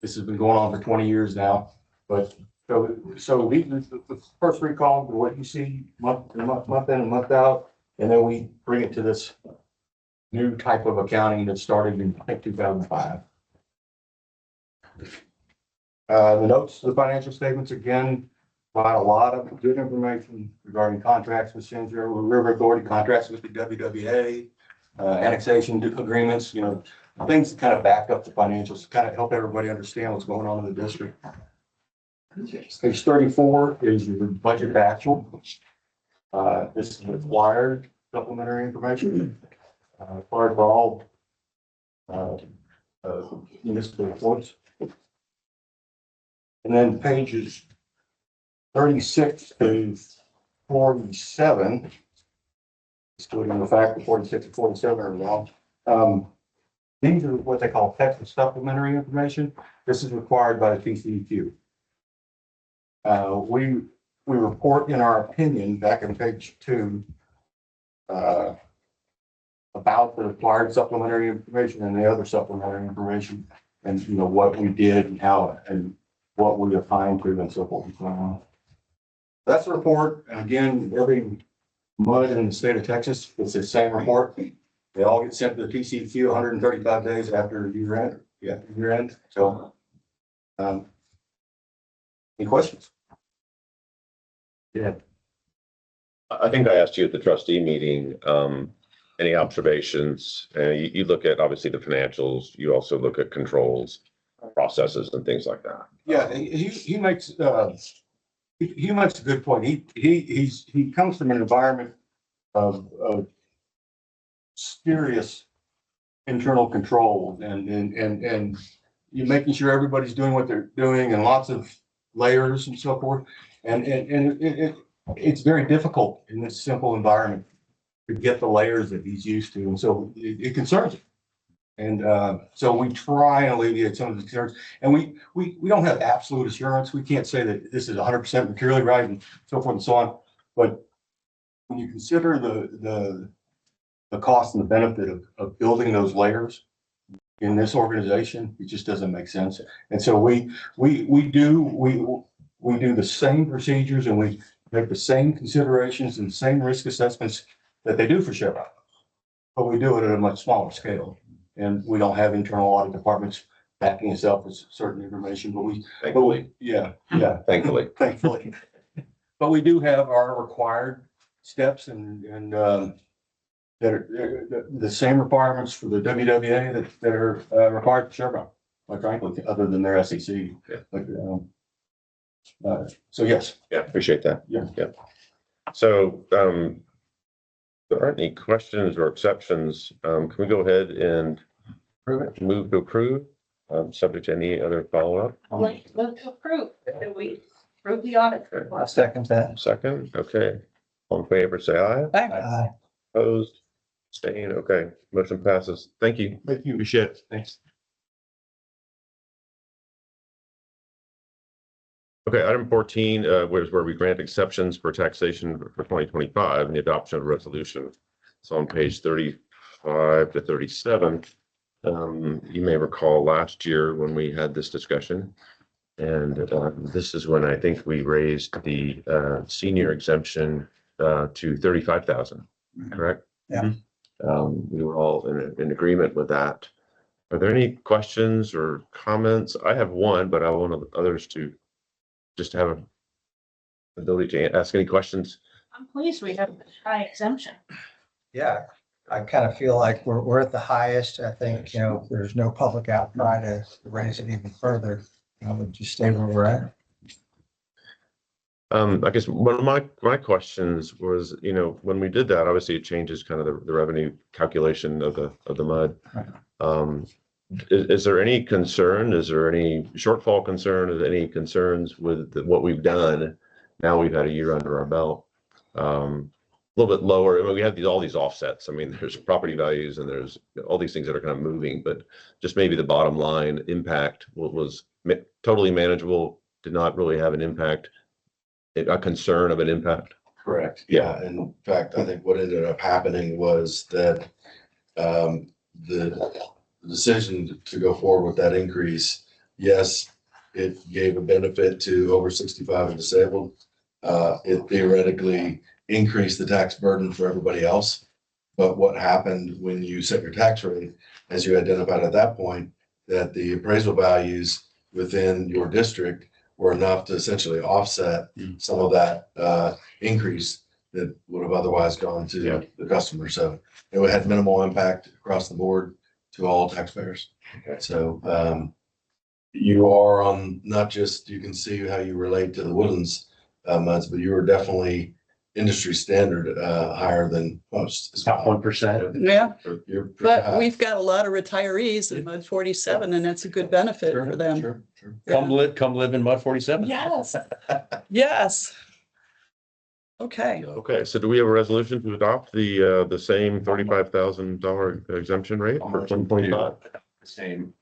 This has been going on for 20 years now, but so the first 3 columns are what you see month in and month out, and then we bring it to this new type of accounting that started in, I think, 2005. The notes to the financial statements, again, provide a lot of good information regarding contracts with Central River Authority, contracts with the WWA, annexation agreements, things that kind of back up the financials, kind of help everybody understand what's going on in the district. Page 34 is your budget to actual. This is required supplementary information. Part of all municipal reports. And then pages 36 to 47, excluding the fact that 46 and 47 are wrong. These are what they call Texas supplementary information. This is required by the TCEQ. We report in our opinion back in page 2 about the required supplementary information and the other supplementary information, and what we did and how and what we assigned to and so forth and so on. That's the report. And again, every MUD in the state of Texas, it's the same report. They all get sent to the TCEQ 135 days after year end. Yeah, year end. So, any questions? Yeah. I think I asked you at the trustee meeting, any observations? You look at obviously the financials, you also look at controls, processes and things like that. Yeah, he makes a good point. He comes from an environment of serious internal control and you're making sure everybody's doing what they're doing and lots of layers and so forth. And it's very difficult in this simple environment to get the layers that he's used to. And so it concerns him. And so we try and alleviate some of the concerns. And we don't have absolute assurance. We can't say that this is 100% materially right and so forth and so on. But when you consider the cost and the benefit of building those layers in this organization, it just doesn't make sense. And so we do the same procedures and we make the same considerations and same risk assessments that they do for Chevron, but we do it at a much smaller scale. And we don't have internal audit departments backing us up with certain information, Thankfully. Thankfully. But we do have our required steps and that are the same requirements for the WWA that are required for Chevron, quite frankly, other than their SEC. Yeah. But, so yes. Yeah, appreciate that. Yeah. So, there aren't any questions or exceptions. Can we go ahead and move to approve, subject to any other follow-up? Move to approve. Do we approve the audit? I'll second that. Second, okay. All in favor, say aye. Aye. Opposed, staying, okay. Motion passes. Thank you. Thank you. Appreciate it. Thanks. Okay, item 14 was where we grant exceptions for taxation for 2025 and the adoption of a resolution. So on page 35 to 37, you may recall last year when we had this discussion. And this is when I think we raised the senior exemption to 35,000, correct? Yeah. We were all in agreement with that. Are there any questions or comments? I have one, but I want others to just have an ability to ask any questions. I'm pleased we have a high exemption. Yeah, I kind of feel like we're at the highest. I think, if there's no public outcry to raise it even further, I would just stay where we're at. I guess one of my questions was, when we did that, obviously it changes kind of the revenue calculation of the MUD. Right. Is there any concern? Is there any shortfall concern? Is there any concerns with what we've done? Now we've had a year under our belt. A little bit lower. I mean, we have all these offsets. I mean, there's property values and there's all these things that are kind of moving, but just maybe the bottom line impact was totally manageable, did not really have an impact, a concern of an impact. Correct. Yeah. In fact, I think what ended up happening was that the decision to go forward with that increase, yes, it gave a benefit to over 65 and disabled. It theoretically increased the tax burden for everybody else. But what happened when you set your tax rate, as you identified at that point, that the appraisal values within your district were enough to essentially offset some of that increase that would have otherwise gone to the customer. So it had minimal impact across the board to all taxpayers. Okay. So you are on not just, you can see how you relate to the Woodlands MUDs, but you are definitely industry standard, higher than most. as Top well. 1%. Yeah, You're pretty but high. we've got a lot of retirees in Mud 47 and that's a good benefit for them. Sure, sure. Come live in Mud 47. Yes, yes. Okay, Okay, so do we have a resolution to adopt the same $35,000 exemption rate for 2025? The same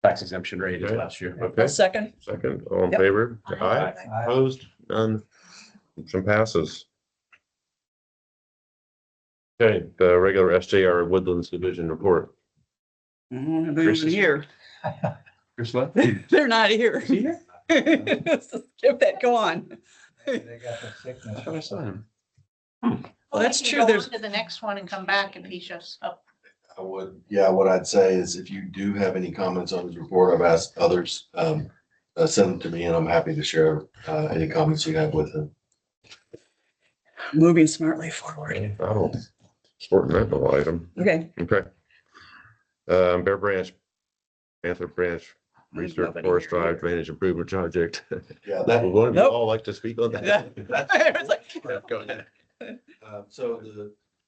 tax exemption rate as last year. Okay, a second. second, all in Yep. favor? Aye. Opposed? None. Motion passes. Okay, the regular SJR Woodlands Division report. They're here. Chris what? They're not here. Skip that, go on. They got the sickness. I saw him. Well, that's We can true. go There's, on to the next one and come back if he shows up. I would, yeah, what I'd say is if you do have any comments on his report, I've asked others, send them to me and I'm happy to share, any comments you have with him. moving smartly forward. Oh, important mental item. Okay. Okay. Bear Branch, Panther Branch Research Nobody Forest here. Drive Drainage Improvement Project. Yeah, that, Would one of you Nope. all like to speak on Yeah. that? I was like, Go ahead. so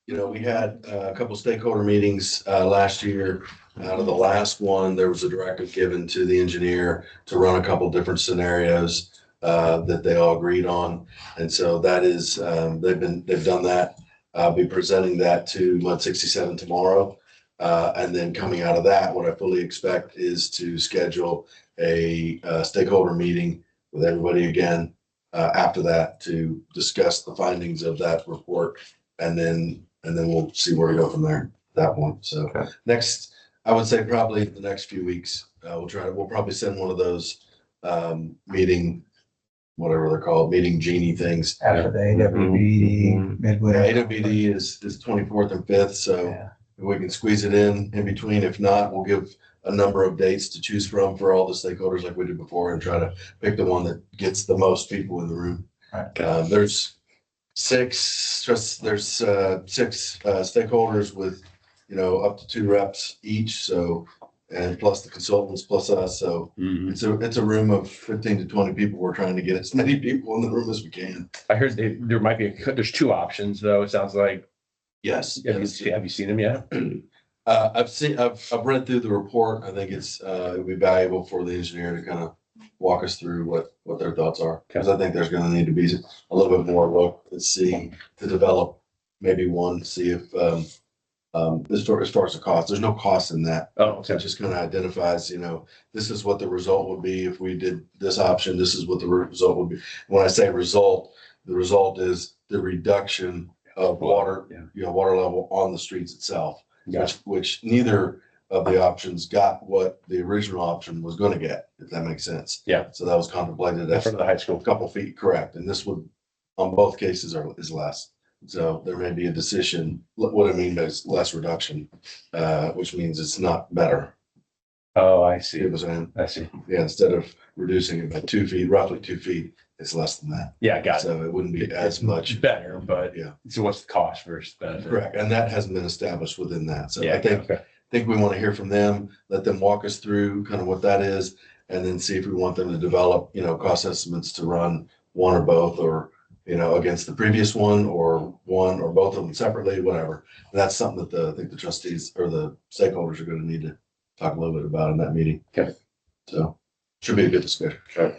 we had a couple stakeholder meetings, last year. Out of the last one, there was a directive given to the engineer to run a couple different scenarios, that they all agreed on. And so that is, they've done that. I'll be presenting that to Mud 67 tomorrow. And then coming out of that, what I fully expect is to schedule a stakeholder meeting with everybody again after that to discuss the findings of that report. And then we'll see where we go from there, that one. So Okay. next, I would say probably the next few weeks, we'll probably send one of those meeting, whatever they're called, meeting genie things. After the AWBD midway. AWBD is 24th and 5th, so Yeah. if we can squeeze it in between. If not, we'll give a number of dates to choose from for all the stakeholders like we did before and try to pick the one that gets the most people in the room. Right. There's six stakeholders with, up to 2 reps each. So, and plus the consultants plus us. So it's a room of 15 to 20 people. We're trying to get as many people in the room as we can. I heard there might be, there's 2 options though. It sounds like. Yes. Have you seen them yet? I've read through the report. I think it would be valuable for the engineer to kind of walk us through what their thoughts are. Because I think there's going to need to be a little bit more look to develop maybe one, to see if, as far as the cost, there's no cost in that. Oh, okay. It just kind of identifies, this is what the result would be if we did this option. This is what the result would be. When I say result, the result is the reduction of water, water level on the streets itself, which neither of the options got what the original option was going to get, if that makes sense. Yeah. So that was contemplated In as front of the high school. a couple feet, correct. And this would, on both cases is less. So there may be a decision, what I mean by less reduction, which means it's not better. Oh, I See see. what I'm saying? I see. Yeah, instead of reducing it by 2 feet, roughly 2 feet, it's less than that. Yeah, got it. So it wouldn't be as much. Better, but Yeah. so what's the cost versus benefit? Correct. And that hasn't been established within that. So Yeah, I think okay. we want to hear from them, let them walk us through kind of what that is, and then see if we want them to develop, cost estimates to run one or both, or, against the previous one or both of them separately, whatever. And that's something that I think the trustees or the stakeholders are going to need to talk a little bit about in that meeting. Okay. So should be a good discussion. Okay.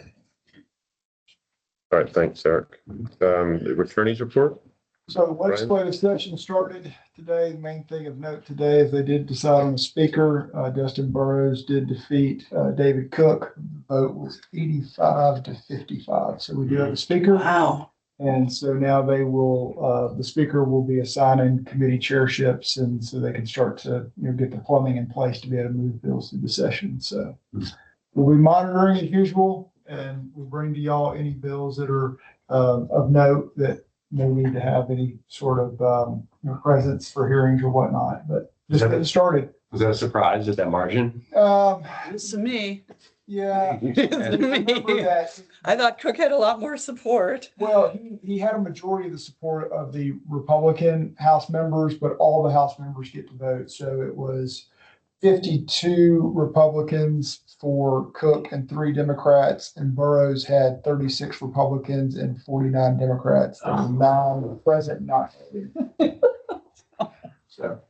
All right, thanks, Eric. The attorney's report? So the legislative session started today. The main thing of note today is they did decide on a speaker. Justin Burrows did defeat David Cook. The vote was 85 to 55. So we do have a speaker. wow. And so now they will, the speaker will be assigning committee chairships, and so they can start to, get the plumbing in place to be able to move bills through the session. So we'll be monitoring as usual, and we'll bring to y'all any bills that are of note that may need to have any sort of presence for hearings or whatnot. But just getting started. Was that a surprise at that margin? It's to me. Yeah. It's to Remember me. that. I thought Cook had a lot more support. Well, he had a majority of the support of the Republican House members, but all the House members get to vote. So it was 52 Republicans for Cook and 3 Democrats, and Burrows had 36 Republicans and 49 Democrats. There were 9 present, not voting. So.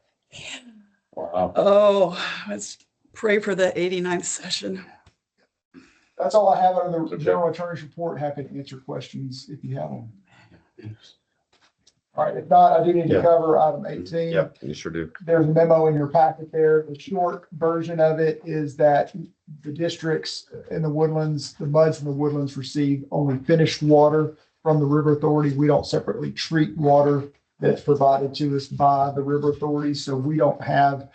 Wow. Oh, let's pray for the 89th session. That's all I have under the general attorney's report. Happy to answer questions if you have them. All right, if not, I do need to Yeah. cover item 18. Yep, you sure do. There's a memo in your packet there. The short version of it is that the districts in the Woodlands, the MUDs in the Woodlands receive only finished water from the River Authority. We don't separately treat water that's provided to us by the River Authority. So we don't have,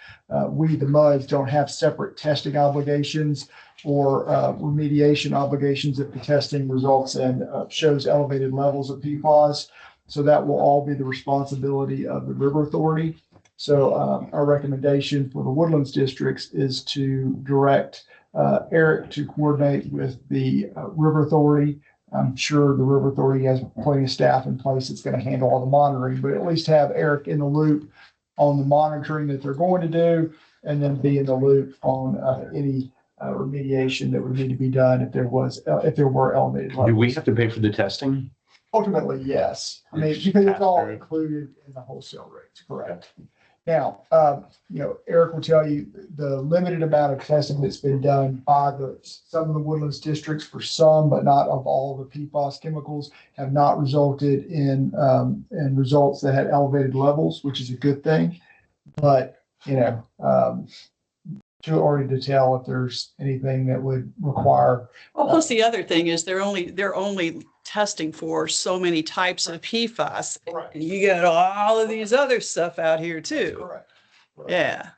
we, the MUDs, don't have separate testing obligations or remediation obligations if the testing results in, shows elevated levels of PFAS. So that will all be the responsibility of the River Authority. So our recommendation for the Woodlands districts is to direct Eric to coordinate with the River Authority. I'm sure the River Authority has plenty of staff in place that's going to handle all the monitoring, but at least have Eric in the loop on the monitoring that they're going to do, and then be in the loop on any remediation that would need to be done if there were elevated levels. Do we have to pay for the testing? Ultimately, yes. I mean, because it's all included in the wholesale rates, correct? Now, Eric will tell you the limited amount of testing that's been done by some of the Woodlands districts for some, but not of all the PFAS chemicals, have not resulted in results that had elevated levels, which is a good thing. But, too early to tell if there's anything that would require. Well, plus the other thing is they're only testing for so many types of PFAS. Correct. And you got all of these other stuff out here too. Correct. Yeah.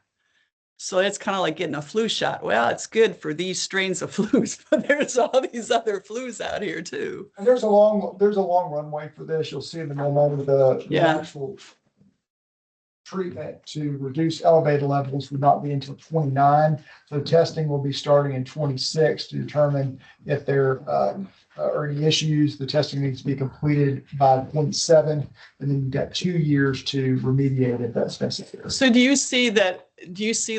So it's kind of like getting a flu shot. Well, it's good for these strains of flus, but there's all these other flus out here too. And there's a long runway for this. You'll see in the memo the Yeah. actual treatment to reduce elevated levels would not be until 29. So testing will be starting in 26 to determine if there are any issues. The testing needs to be completed by 27, and then you've got 2 years to remediate if that's necessary. So do you see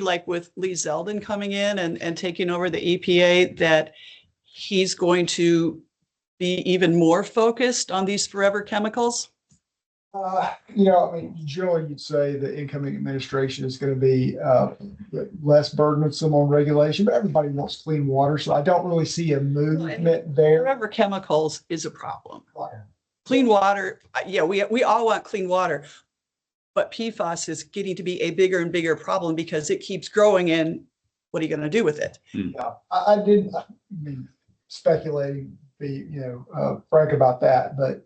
like with Lee Zeldin coming in and taking over the EPA, that he's going to be even more focused on these forever chemicals? Generally you'd say the incoming administration is going to be less burdensome on regulation, but everybody wants clean water. So I don't really see a movement there. Forever chemicals is a problem. Right. Clean water, yeah, we all want clean water, but PFAS is getting to be a bigger and bigger problem because it keeps growing, and what are you going to do with it? Yeah, I mean, speculating, be, frank about that, but,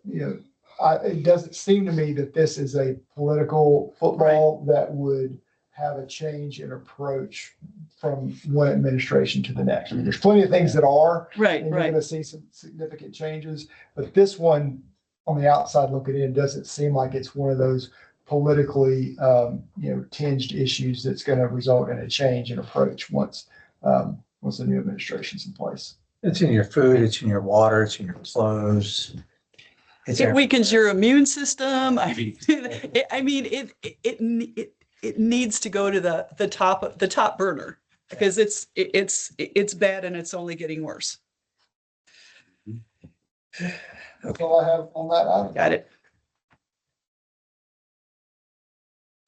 it doesn't seem to me that this is a political football that would have a change in approach from one administration to the next. I mean, there's plenty of things that are, Right, and you're right. going to see some significant changes, but this one on the outside looking in doesn't seem like it's one of those politically, tinged issues that's going to result in a change in approach once the new administration's in place. It's in your food, it's in your water, it's in your clothes. It weakens your immune system. I mean, it needs to go to the top burner because it's bad and it's only getting worse. That's all I have on that item. Got it.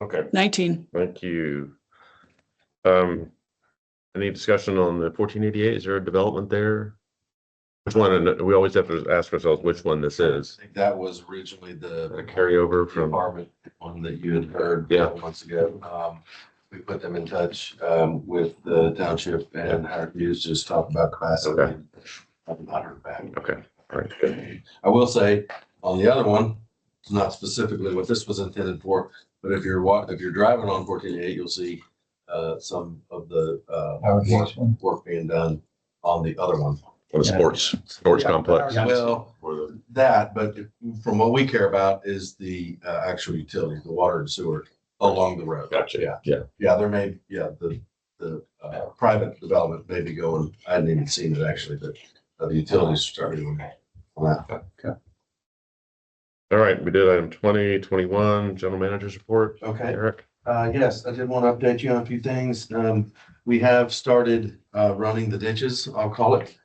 Okay, 19. thank you. Any discussion on the 1488? Is there a development there? Which one? And we always have to ask ourselves which one this is. I think that was originally A the carryover from, apartment one that you had heard Yeah. months ago. We put them in touch with the township and Howard Hughes, just talk about capacity. Okay. I've not heard back. okay, all right, good. I will say, on the other one, it's not specifically what this was intended for, but if you're driving on 1488, you'll see some of the Howard Hughes one. work being done on the other one. On the sports complex. Well, Or the- that, but from what we care about is the actual utility, the water and sewer along the road. Gotcha, Yeah. yeah. Yeah, the private development may be going, I hadn't even seen it actually, but the utilities started on that. All right, we did item 20, 21, general manager's report. Okay. Eric, Yes, I did want to update you on a few things. We have started running the ditches, I'll call it.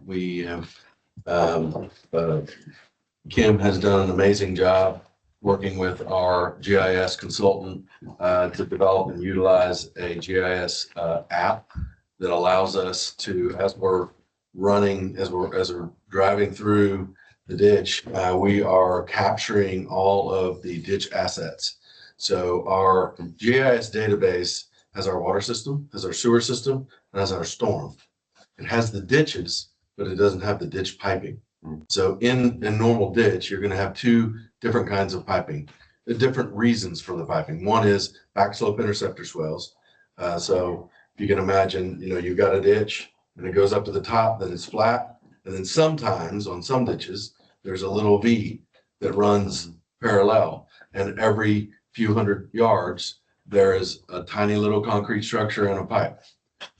We have, Kim has done an amazing job working with our GIS consultant to develop and utilize a GIS app that allows us to, as we're running, as we're driving through the ditch, we are capturing all of the ditch assets. So our GIS database has our water system, has our sewer system, and has our storm. It has the ditches, but it doesn't have the ditch piping. So in a normal ditch, you're going to have two different kinds of piping, different reasons for the piping. One is backslope interceptor swells. So if you can imagine, you've got a ditch and it goes up to the top, then it's flat. And then sometimes on some ditches, there's a little V that runs parallel, and every few hundred yards, there is a tiny little concrete structure and a pipe.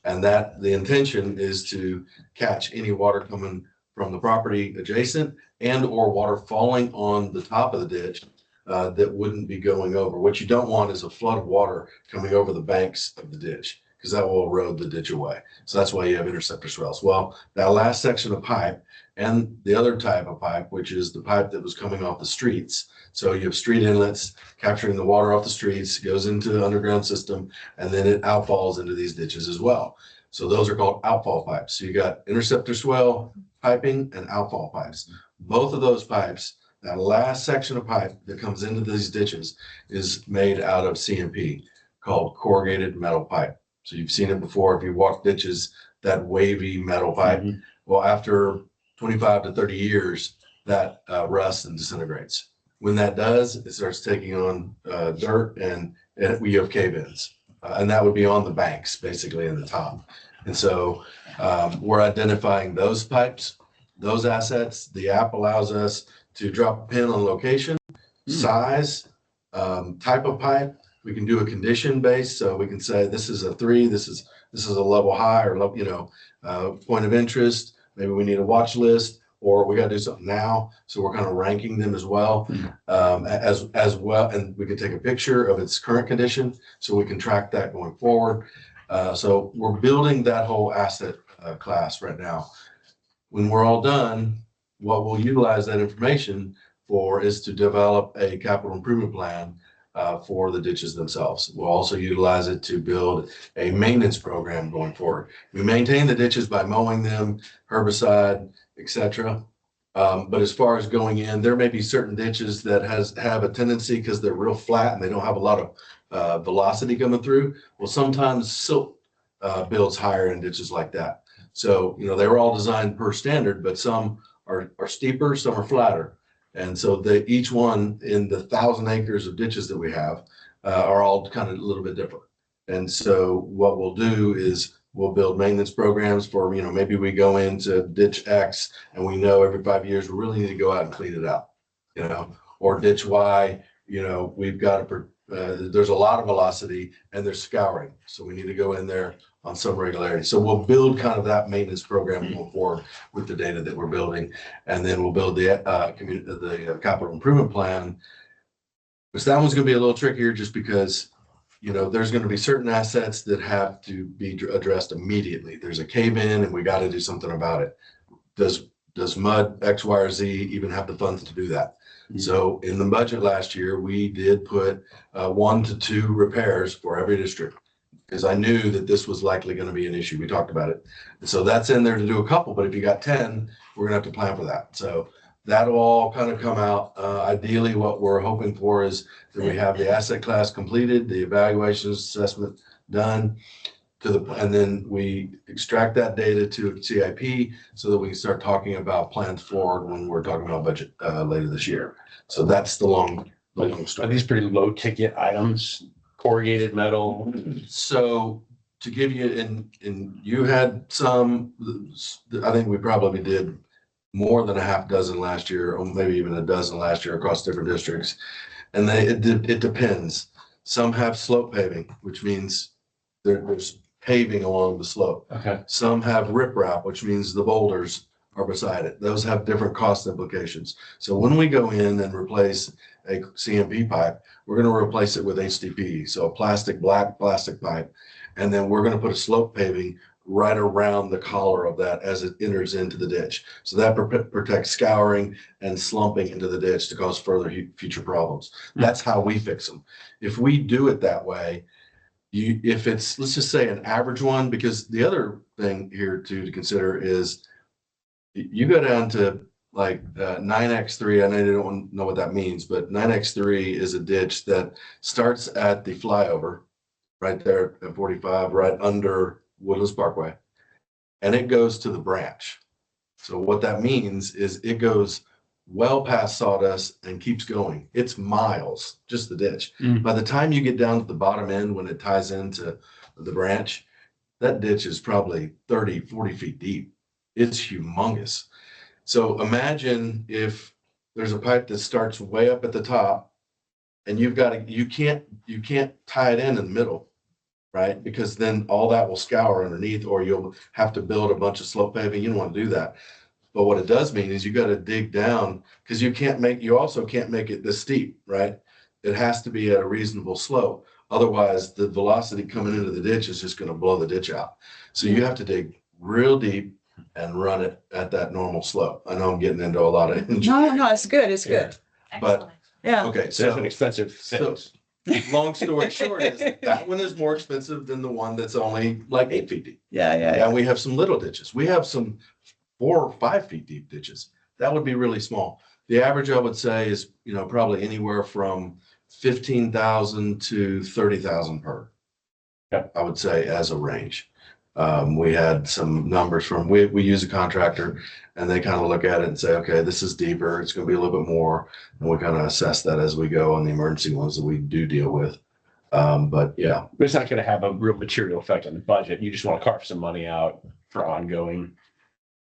And that the intention is to catch any water coming from the property adjacent and or water falling on the top of the ditch that wouldn't be going over. What you don't want is a flood of water coming over the banks of the ditch, because that will erode the ditch away. So that's why you have interceptor swells. Well, that last section of pipe and the other type of pipe, which is the pipe that was coming off the streets. So you have street inlets capturing the water off the streets, goes into the underground system, and then it outfalls into these ditches as well. So those are called outfall pipes. So you got interceptor swell piping and outfall pipes. Both of those pipes, that last section of pipe that comes into these ditches is made out of CMP, called corrugated metal pipe. So you've seen it before if you walk ditches, that wavy metal pipe. Mm-hmm. Well, after 25 to 30 years, that rusts and disintegrates. When that does, it starts taking on dirt and we have cave-ins. And that would be on the banks, basically in the top. And so we're identifying those pipes, those assets. The app allows us to drop a pin on location, size, type of pipe. We can do a condition base, so we can say this is a 3, this is a level high, or point of interest. Maybe we need a watch list, or we got to do something now. So we're kind of ranking them as well, as well. And we can take a picture of its current condition, so we can track that going forward. So we're building that whole asset class right now. When we're all done, what we'll utilize that information for is to develop a capital improvement plan for the ditches themselves. We'll also utilize it to build a maintenance program going forward. We maintain the ditches by mowing them, herbicide, etc. But as far as going in, there may be certain ditches that have a tendency, because they're real flat and they don't have a lot of velocity coming through. Well, sometimes silt builds higher in ditches like that. So, they were all designed per standard, but some are steeper, some are flatter. And so each one in the 1,000 acres of ditches that we have are all kind of a little bit different. And so what we'll do is we'll build maintenance programs for, maybe we go into ditch X and we know every 5 years we really need to go out and clean it out, or ditch Y, we've got there's a lot of velocity and there's scouring. So we need to go in there on some regularity. So we'll build kind of that maintenance program going forward with the data that we're building. And then we'll build the capital improvement plan. But that one's going to be a little trickier just because, there's going to be certain assets that have to be addressed immediately. There's a cave in and we got to do something about it. Does mud X, Y, or Z even have the funds to do that? So in the budget last year, we did put 1 to 2 repairs for every district, because I knew that this was likely going to be an issue. We talked about it. And so that's in there to do a couple, but if you got 10, we're going to have to plan for that. So that'll all kind of come out. Ideally, what we're hoping for is that we have the asset class completed, the evaluation assessment done, and then we extract that data to CIP so that we can start talking about plans forward when we're talking about budget later this year. So that's the long Are story. these pretty low ticket items? Corrugated metal? So to give you, and you had some, I think we probably did more than a half dozen last year, or maybe even a dozen last year across different districts. And it depends. Some have slope paving, which means there's paving along the slope. Okay. Some have riprap, which means the boulders are beside it. Those have different cost implications. So when we go in and replace a CMP pipe, we're going to replace it with HDPE, so a black plastic pipe. And then we're going to put a slope paving right around the collar of that as it enters into the ditch. So that protects scouring and slumping into the ditch to cause further future problems. That's how we fix them. If we do it that way, if it's, let's just say an average one, because the other thing here too to consider is you go down to like 9X3. I know you don't know what that means, but 9X3 is a ditch that starts at the flyover right there at 45, right under Woodlands Parkway, and it goes to the branch. So what that means is it goes well past Sawdust and keeps going. It's miles, just the ditch. By the time you get down to the bottom end, when it ties into the branch, that ditch is probably 30, 40 feet deep. It's humongous. So imagine if there's a pipe that starts way up at the top and you can't tie it in the middle, right? Because then all that will scour underneath, or you'll have to build a bunch of slope paving. You don't want to do that. But what it does mean is you got to dig down, because you also can't make it this steep, right? It has to be at a reasonable slope. Otherwise, the velocity coming into the ditch is just going to blow the ditch out. So you have to dig real deep and run it at that normal slope. I know I'm getting into a lot of. No, it's good. It's good. But, Yeah. okay, It's an so expensive fix. long story short is that one is more expensive than the one that's only like 8 feet deep. Yeah, yeah. And we have some little ditches. We have some 4 or 5 feet deep ditches. That would be really small. The average I would say is, probably anywhere from 15,000 to 30,000 per. Yeah. I would say as a range. We had some numbers from, we use a contractor and they kind of look at it and say, okay, this is deeper. It's going to be a little bit more. And we kind of assess that as we go on the emergency ones that we do deal with. But yeah. But it's not going to have a real material effect on the budget. You just want to carve some money out for ongoing.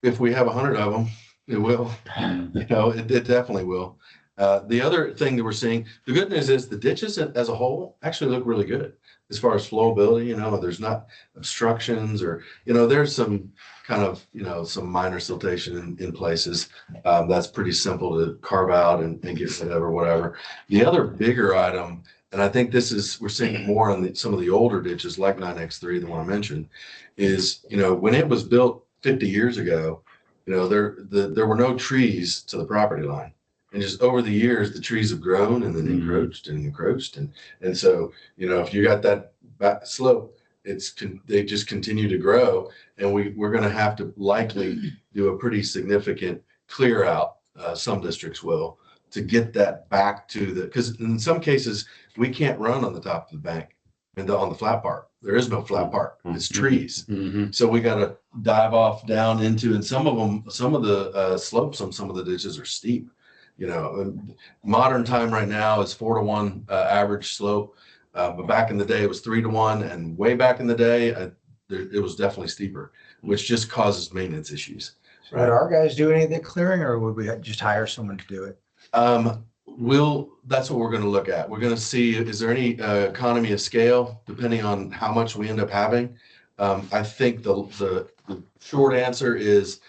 If we have 100 of them, it will. It definitely will. The other thing that we're seeing, the good news is the ditches as a whole actually look really good as far as flowability. There's not obstructions or, there's some kind of, some minor siltation in places. That's pretty simple to carve out and get rid of or whatever. The other bigger item, and I think we're seeing it more on some of the older ditches like 9X3, the one I mentioned, is, when it was built 50 years ago, there were no trees to the property line. And just over the years, the trees have grown and then encroached and encroached. And so, if you got that back slope, they just continue to grow. And we're going to have to likely do a pretty significant clear out, some districts will, to get that back to because in some cases, we can't run on the top of the bank and on the flat part. There is no flat part. It's trees. So we got to dive off down into, and some of the slopes on some of the ditches are steep. Modern time right now is 4 to 1 average slope. But back in the day, it was 3 to 1. And way back in the day, it was definitely steeper, which just causes maintenance issues. Would our guys do any of the clearing, or would we just hire someone to do it? That's what we're going to look at. We're going to see, is there any economy of scale, depending on how much we end up having. I think the short answer is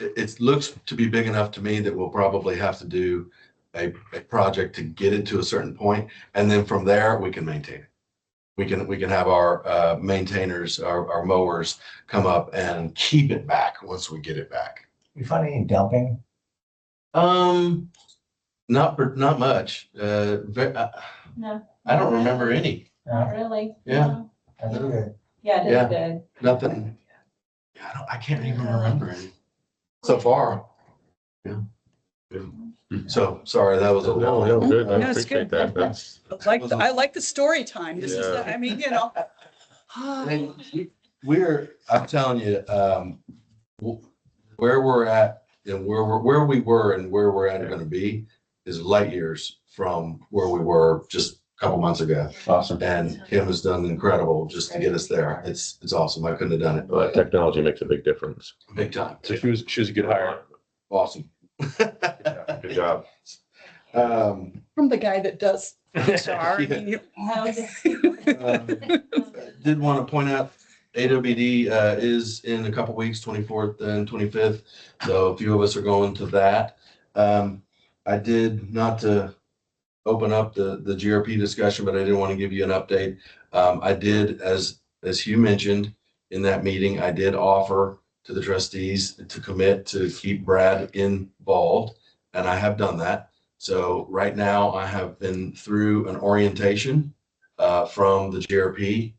it looks to be big enough to me that we'll probably have to do a project to get it to a certain point, and then from there we can maintain it. We can have our maintainers, our mowers come up and keep it back once we get it back. You find any dumping? Not much. No, I don't remember any. not really. Yeah. No. That's good. Yeah, it Yeah. is good. Nothing. I can't even remember any so far. Yeah. So sorry, that was a No, long. good. I No, it's appreciate good. that. I like the story time. This is, Yeah. I mean, And I'm telling you, where we're at and where we were and where we're at going to be is light years from where we were just a couple months ago. Awesome. And Kim has done incredible just to get us there. It's awesome. I couldn't have done it, Well, technology makes a big difference. big time. So she was a good hire. Awesome. Good job. from the guy that does HR. I mean, Did want to point out, AWD is in a couple weeks, 24th and 25th. So a few of us are going to that. I did not to open up the GRP discussion, but I did want to give you an update. I did, as Hugh mentioned in that meeting, I did offer to the trustees to commit to keep Brad involved, and I have done that. So right now I have been through an orientation from the GRP,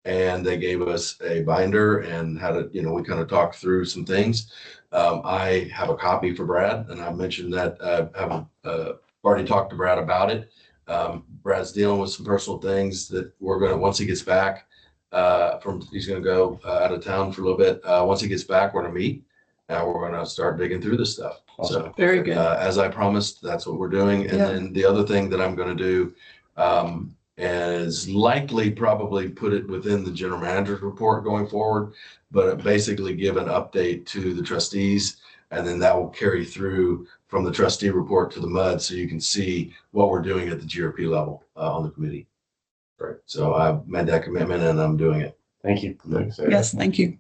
and they gave us a binder and had a, we kind of talked through some things. I have a copy for Brad, and I mentioned that I've already talked to Brad about it. Brad's dealing with some personal things that we're gonna, once he gets back he's gonna go out of town for a little bit. Once he gets back, we're gonna meet. Now we're gonna start digging through this stuff. So Very good. as I promised, that's what we're doing. And Yeah. then the other thing that I'm gonna do is likely probably put it within the general manager's report going forward, but basically give an update to the trustees, and then that will carry through from the trustee report to the MUD, so you can see what we're doing at the GRP level on the committee. Right. So I've made that commitment and I'm doing it. Thank you. Yes, thank you.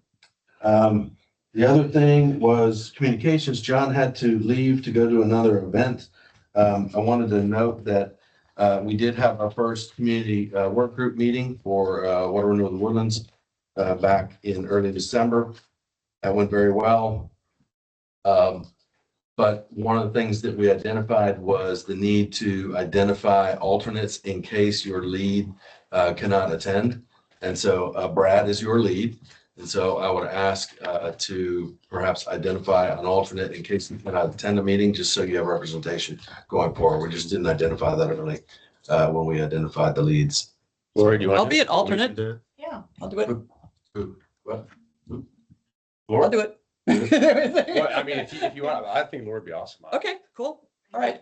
The other thing was communications. John had to leave to go to another event. I wanted to note that we did have our first community work group meeting for Water Renewal of the Woodlands back in early December. That went very well. But one of the things that we identified was the need to identify alternates in case your lead cannot attend. And so Brad is your lead. And so I would ask to perhaps identify an alternate in case you cannot attend a meeting, just so you have representation going forward. We just didn't identify that early when we identified the leads. Lori, do you want? I'll be an alternate. Yeah. I'll do it. What? I'll do it. Well, I mean, if you want, I think Lord would be awesome. Okay, cool. All right.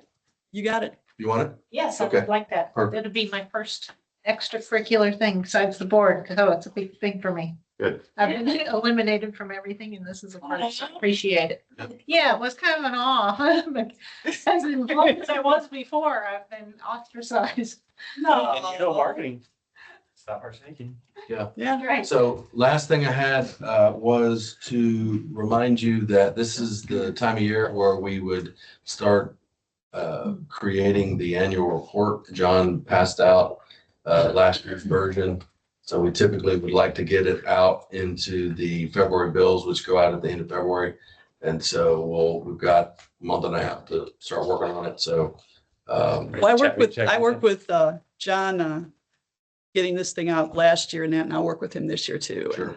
You got it. You want it? Yes, I Okay. would like that. Perfect. It'll be my first extracurricular thing besides the board, because it's a big thing for me. Good. I've been eliminated from everything, and this is a first. So I appreciate it. Yeah, it was kind of an awe. Like, as involved as I was before, I've been ostracized. And marketing. Stop our thinking. Yeah. Right. So last thing I had was to remind you that this is the time of year where we would start creating the annual report. John passed out last year's version. So we typically would like to get it out into the February bills, which go out at the end of February. And so we've got a month and a half to start working on it. So Well, I worked with John getting this thing out last year, and I'll work with him this year too. sure.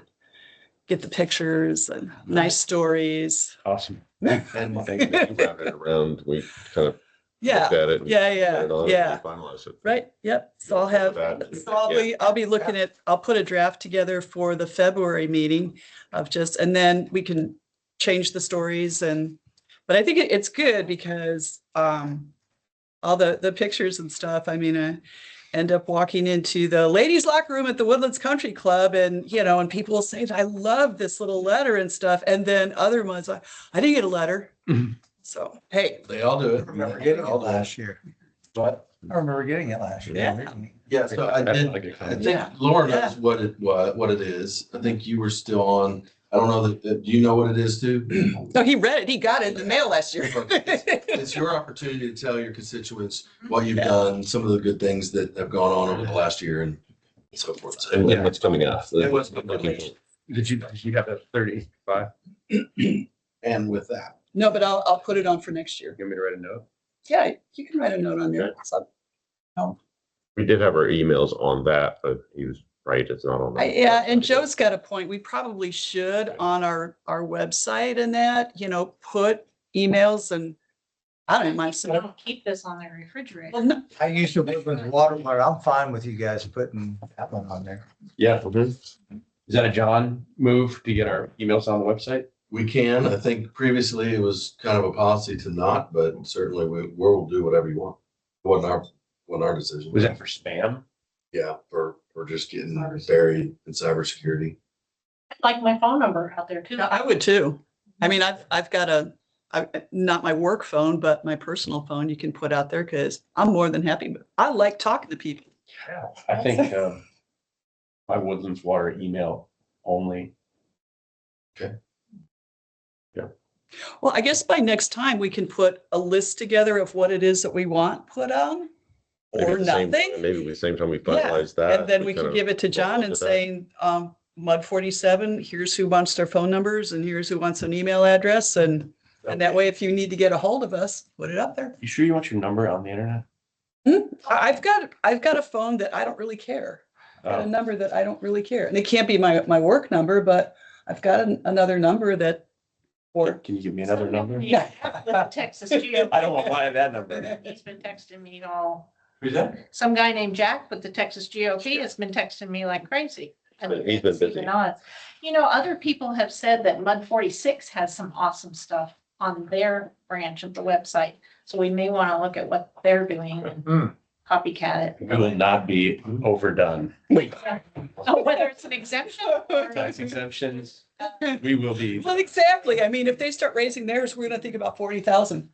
Get the pictures and nice stories. Awesome. And Thank you. Wrap it around. We kind of Yeah, looked at it. and yeah, put it on yeah. and finalized it. right. Yep. So I'll have, That- so I'll be looking at, I'll put a draft together for the February meeting of just, and then we can change the stories but I think it's good because all the pictures and stuff, I mean, I end up walking into the ladies' locker room at the Woodlands Country Club, and and people will say, I love this little letter and stuff. And then other ones, I didn't get a letter. Mhm. So, hey, they all do I it. remember getting it last year. But I remember getting it last year. Yeah. yeah, so I think Yeah. Laura Yeah. knows what it is. I think you were still on. I don't know do you know what it is too? no, he read it. He got it in the mail last year. It's your opportunity to tell your constituents what you've Yeah. done, some of the good things that have gone on over the last year and so forth. So, And what's coming up. It was- Did you have a 35? and with that, No, but I'll put it on for next year. You want me to write a note? Yeah, you can write a note on there. So, We did have our emails on that, but he was right. It's not on. yeah, and Joe's got a point. We probably should on our website and that, put emails and I don't mind. I don't keep this on the refrigerator. Well, no, I used to live with water, but I'm fine with you guys putting that one on there. Yeah. Is that a John move to get our emails on the website? we can. I think previously it was kind of a policy to not, but certainly we'll do whatever you want. Wasn't our decision. Was that for spam? Yeah, for just getting buried in cybersecurity. I'd like my phone number out there too. I would too. I mean, I've got not my work phone, but my personal phone you can put out there because I'm more than happy. But I like talking to people. Yeah. I think my Woodlands Water email only. Well, I guess by next time we can put a list together of what it is that we want put on Maybe or at the same nothing. time- Maybe at the same time we Yeah, finalize that. and then we kind can of give it to John roll and into that. saying, Mud 47, here's who wants their phone numbers and here's who wants an email address. And that way, if you need to get a hold of us, put it up there. You sure you want your number on the internet? I've got a phone that I don't really care. I've got a Oh. number that I don't really care. And it can't be my work number, but I've got another number that, or, Can you give me another number? yeah. With the Texas GOP. I don't want to that number. He's been texting me all, Who's that? some guy named Jack with the Texas GOP has been texting me like crazy. And He's been it's busy. even on. You know, other people have said that Mud 46 has some awesome stuff on their branch of the website. So we may want to look at what they're doing and copycat it. We will not be overdone. Oh, whether it's an exemption or. Tax exemptions, we will be. Well, exactly. I mean, if they start raising theirs, we're gonna think about 40,000.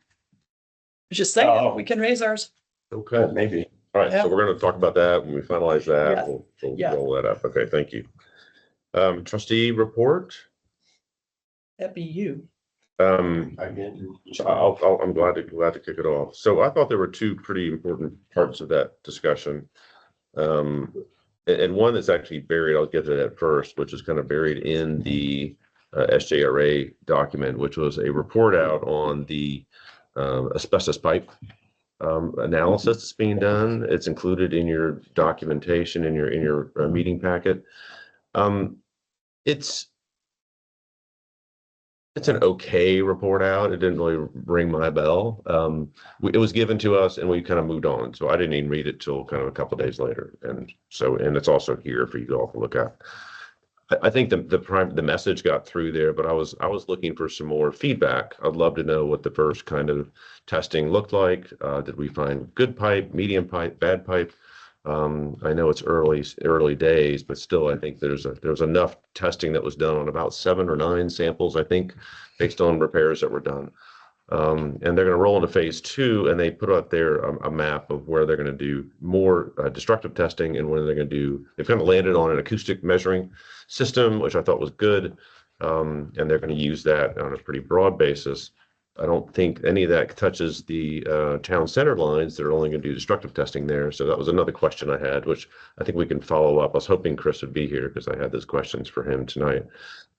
Just saying, Oh. we can raise ours. Okay. Maybe. All right, Yeah. so we're gonna talk about that when we finalize Yeah. that. We'll Yeah. roll that up. Okay, thank you. Trustee report. That'd be you. So I'm glad to kick it off. So I thought there were two pretty important parts of that discussion. And one that's actually buried, I'll get to that first, which is kind of buried in the SJRA document, which was a report out on the asbestos pipe analysis that's being done. It's included in your documentation in your meeting packet. It's an okay report out. It didn't really ring my bell. It was given to us and we kind of moved on. So I didn't even read it till kind of a couple of days later. And it's also here for you all to look at. I think the message got through there, but I was looking for some more feedback. I'd love to know what the first kind of testing looked like. Did we find good pipe, medium pipe, bad pipe? I know it's early days, but still, I think there's enough testing that was done on about 7 or 9 samples, I think, based on repairs that were done. And they're going to roll into phase 2, and they put out there a map of where they're going to do more destructive testing and when they're going to do. They've kind of landed on an acoustic measuring system, which I thought was good, and they're going to use that on a pretty broad basis. I don't think any of that touches the town center lines. They're only going to do destructive testing there. So that was another question I had, which I think we can follow up. I was hoping Chris would be here because I had those questions for him tonight.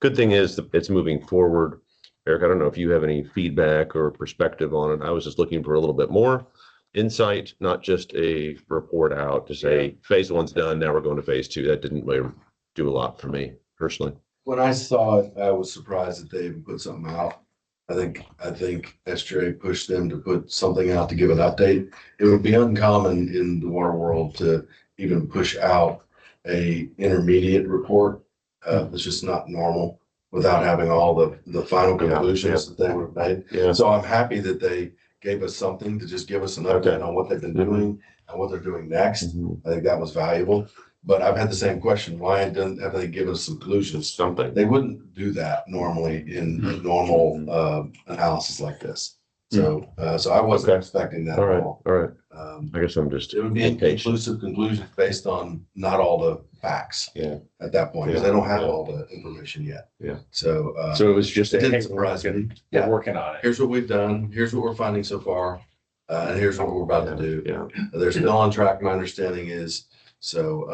Good thing is that it's moving forward. Eric, I don't know if you have any feedback or perspective on it. I was just looking for a little bit more insight, not just a report out to say phase 1's done. Now we're going to phase 2. That didn't really do a lot for me personally. When I saw it, I was surprised that they even put something out. I think SJ pushed them to put something out to give an update. It would be uncommon in the water world to even push out a intermediate report. It's just not normal without having all the final conclusions that they would have made. Yeah. So I'm happy that they gave us something to just give us an update on what they've been doing and what they're doing next. I think that was valuable. But I've had the same question. Why have they given us some conclusions? Something. They wouldn't do that normally in normal analysis like this. So I wasn't Okay. expecting that All at right. all. All right. I guess I'm just It would be impatient. inconclusive conclusions based on not all the facts Yeah. at that point, because they don't have all the information yet. Yeah. So So it was just it a, didn't hey, surprise me. we're Yeah, working on it. here's what we've done, here's what we're finding so far, and here's what we're about to do. Yeah. They're still on track, my understanding is, so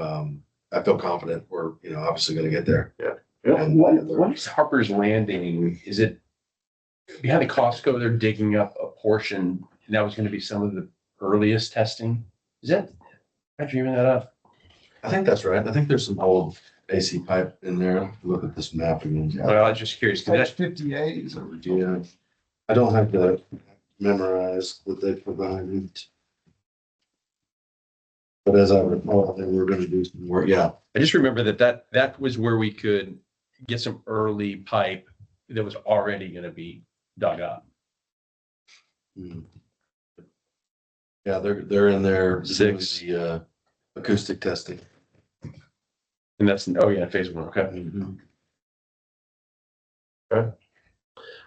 I feel confident we're, obviously gonna get there. What is Harper's Landing? Is it behind the Costco? They're digging up a portion, and that was going to be some of the earliest testing. Is that? Am I dreaming that up? I think that's right. I think there's some old AC pipe in there. Look at this map again. Well, I was just curious. 'Cause Page that, 58 is over. Yeah. I don't have to memorize what they provided. But as I recall, they were gonna do some work. Yeah. I just remember that was where we could get some early pipe that was already going to be dug up. Mm. Yeah, they're in there. doing 6. The acoustic testing. And that's, phase 1. Okay. Mhm.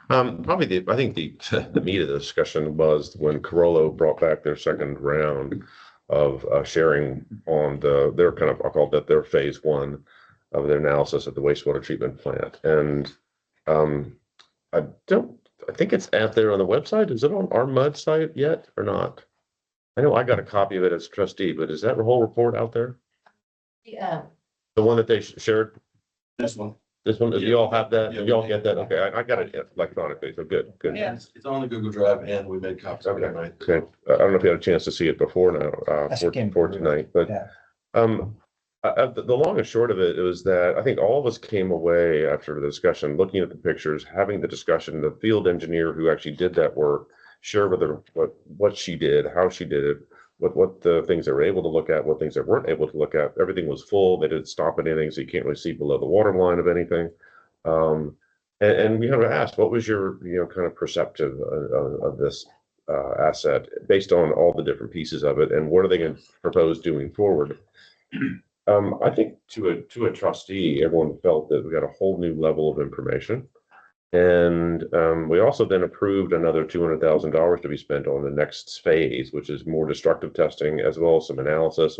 Probably I think the meat of the discussion was when Carollo brought back their second round of sharing on their kind of, I'll call that their phase 1. of their analysis of the wastewater treatment plant. And I think it's out there on the website. Is it on our MUD site yet or not? I know I got a copy of it as trustee, but is that whole report out there? Yeah. The one that they shared? This one. This one, do you all have that? Yeah, Do you all get that? Okay, I got it electronically, so good. Yeah. It's on the Google Drive and we made copies of it, right? Okay, I don't know if you had a chance to see it before now, That's again. for tonight, but Yeah. the long and short of it was that I think all of us came away after the discussion, looking at the pictures, having the discussion, the field engineer who actually did that work, share with her what she did, how she did it, what the things they were able to look at, what things they weren't able to look at. Everything was full. They didn't stop at anything, so you can't really see below the water line of anything. And we kind of asked, what was your, kind of perceptive of this asset based on all the different pieces of it, and what are they going to propose doing forward? I think to a trustee, everyone felt that we got a whole new level of information. And we also then approved another $200,000 to be spent on the next phase, which is more destructive testing as well as some analysis.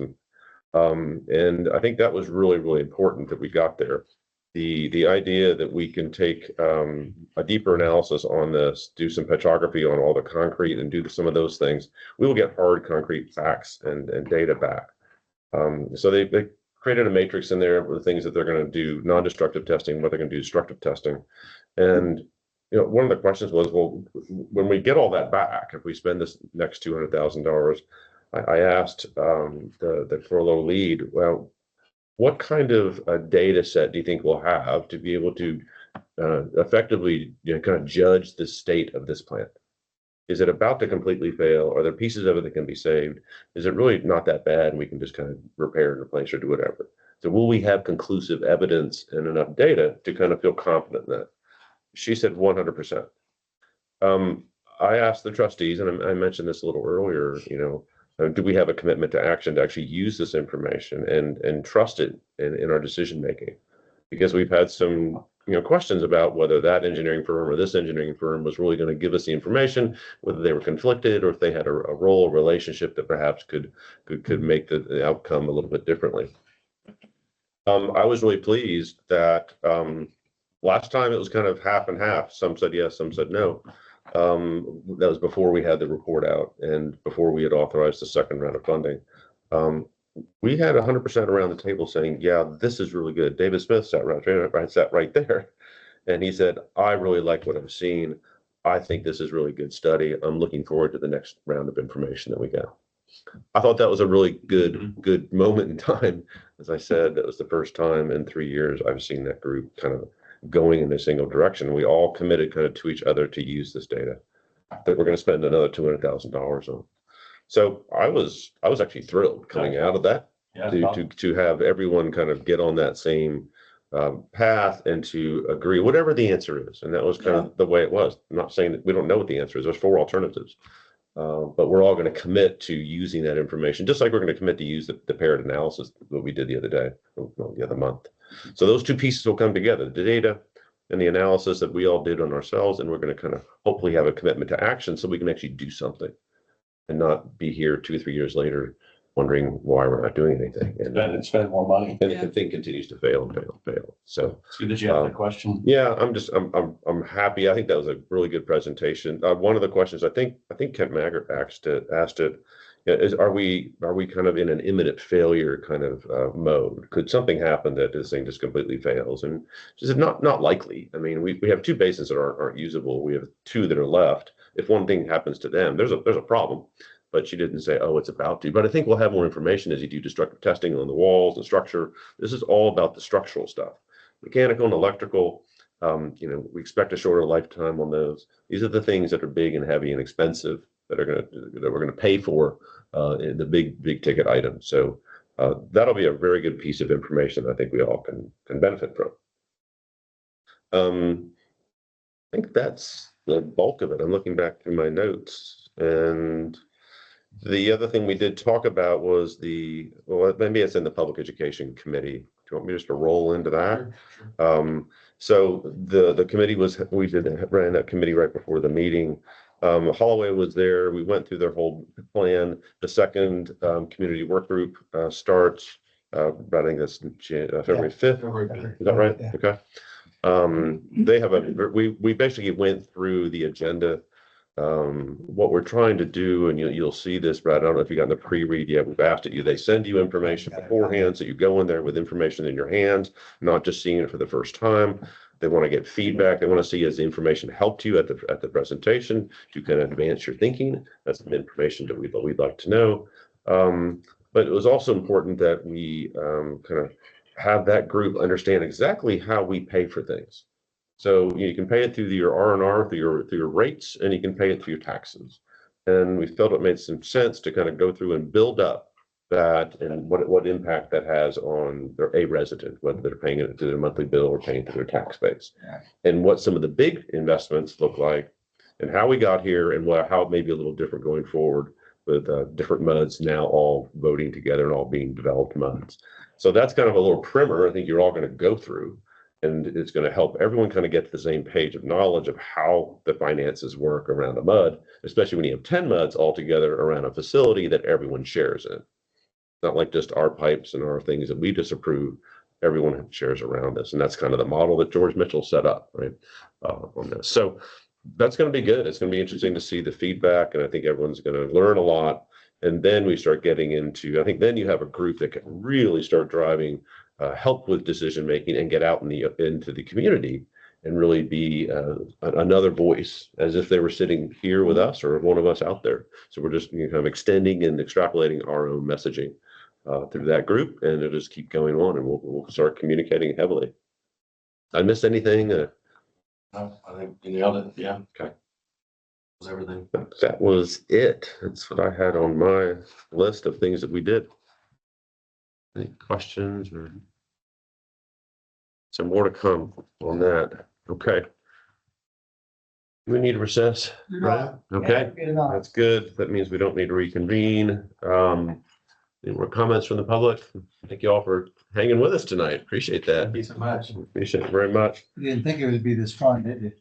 And I think that was really, really important that we got there. The idea that we can take a deeper analysis on this, do some petrography on all the concrete and do some of those things, we will get hard concrete facts and data back. So they created a matrix in there with the things that they're going to do, non-destructive testing, what they're going to do destructive testing. And one of the questions was, well, when we get all that back, if we spend this next $200,000, I asked the Corlo lead, well, what kind of a data set do you think we'll have to be able to effectively kind of judge the state of this plant? Is it about to completely fail? Are there pieces of it that can be saved? Is it really not that bad and we can just kind of repair and replace or do whatever? So will we have conclusive evidence and enough data to kind of feel confident in that? She said 100%. I asked the trustees, and I mentioned this a little earlier, do we have a commitment to action to actually use this information and trust it in our decision making? Because we've had some questions about whether that engineering firm or this engineering firm was really going to give us the information, whether they were conflicted or if they had a role or relationship that perhaps could make the outcome a little bit differently. I was really pleased that last time it was kind of half and half. Some said yes, some said no. That was before we had the report out and before we had authorized the second round of funding. We had 100% around the table saying, yeah, this is really good. David Smith sat right there. And he said, I really like what I've seen. I think this is really good study. I'm looking forward to the next round of information that we get. I thought that was a really good moment in time. As I said, that was the first time in 3 years I've seen that group kind of going in a single direction. We all committed kind of to each other to use this data that we're going to spend another $200,000 on. So I was actually thrilled coming out of that to have everyone kind of get on that same path and to agree, whatever the answer is. And that was kind of the way it was. I'm not saying that we don't know what the answer is. There's 4 alternatives. But we're all going to commit to using that information, just like we're going to commit to use the paired analysis that we did the other day, the other month. So those 2 pieces will come together, the data and the analysis that we all did on ourselves. And we're going to kind of hopefully have a commitment to action so we can actually do something and not be here 2 or 3 years later wondering why we're not doing anything. And spend more money. And the thing continues to fail and fail and fail. So It's good that you have the question. yeah, I'm happy. I think that was a really good presentation. One of the questions I think Kent Maggart asked it is, are we kind of in an imminent failure kind of mode? Could something happen that this thing just completely fails? And she said, not likely. I mean, we have 2 basins that aren't usable. We have 2 that are left. If one thing happens to them, there's a problem. But she didn't say, oh, it's about to. But I think we'll have more information as you do destructive testing on the walls and structure. This is all about the structural stuff. Mechanical and electrical, we expect a shorter lifetime on those. These are the things that are big and heavy and expensive that we're gonna pay for in the big ticket items. So that'll be a very good piece of information I think we all can benefit from. I think that's the bulk of it. I'm looking back through my notes, and the other thing we did talk about was maybe it's in the Public Education Committee. Do you want me just to roll into that? So the committee ran that committee right before the meeting. Holloway was there. We went through their whole plan. The second community work group starts I think that's February 5th. Is that right? Yeah. Okay. They have we basically went through the agenda. What we're trying to do, and you'll see this, but I don't know if you got the pre-read yet. We've asked it you. They send you information beforehand, so you go in there with information in your hands, not just seeing it for the first time. They want to get feedback. They want to see as the information helped you at the presentation to kind of advance your thinking. That's some information that we'd like to know. But it was also important that we kind of have that group understand exactly how we pay for things. So you can pay it through your R&R, through your rates, and you can pay it through your taxes. And we felt it made some sense to kind of go through and build up that and what impact that has on a resident, whether they're paying it through their monthly bill or paying through their tax base. And what some of the big investments look like and how we got here and how it may be a little different going forward with different MUDs now all voting together and all being developed MUDs. So that's kind of a little primer I think you're all going to go through. And it's going to help everyone kind of get to the same page of knowledge of how the finances work around a MUD, especially when you have 10 MUDs all together around a facility that everyone shares in. Not like just our pipes and our things that we disapprove, everyone shares around this. And that's kind of the model that George Mitchell set up, right, on this. So that's going to be good. It's going to be interesting to see the feedback. And I think everyone's going to learn a lot. And then we start getting into, I think then you have a group that can really start driving help with decision making and get out into the community and really be another voice as if they were sitting here with us or one of us out there. So we're just kind of extending and extrapolating our own messaging through that group, and it'll just keep going on, and we'll start communicating heavily. I missed anything? No, I think you nailed it. Yeah. Okay. Was everything. That was it. That's what I had on my list of things that we did. Any questions or? Some more to come on that. Okay. We need to recess, right? Okay, that's good. That means we don't need to reconvene. Any more comments from the public? Thank you all for hanging with us tonight. Appreciate that. Thank you so much. Appreciate it very much. You didn't think it would be this fun, did you?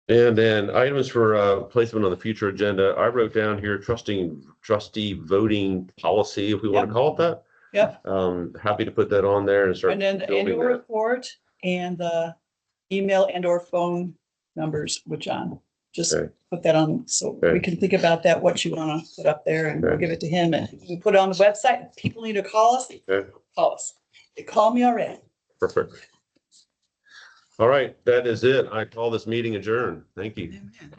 And then items for placement on the future agenda. I wrote down here trustee voting policy, if we want to call it that. Yep. Happy to put that on there and start. And then the building annual that. report and the email and or phone numbers with John. Just Okay. put that on so we Okay. can think about that, what you want to put up there, and we'll Okay. give it to him and we put it on the website. People need to call us. Okay. Call us. They call me already. Perfect. All right, that is it. I call this meeting adjourned. Thank you. Amen.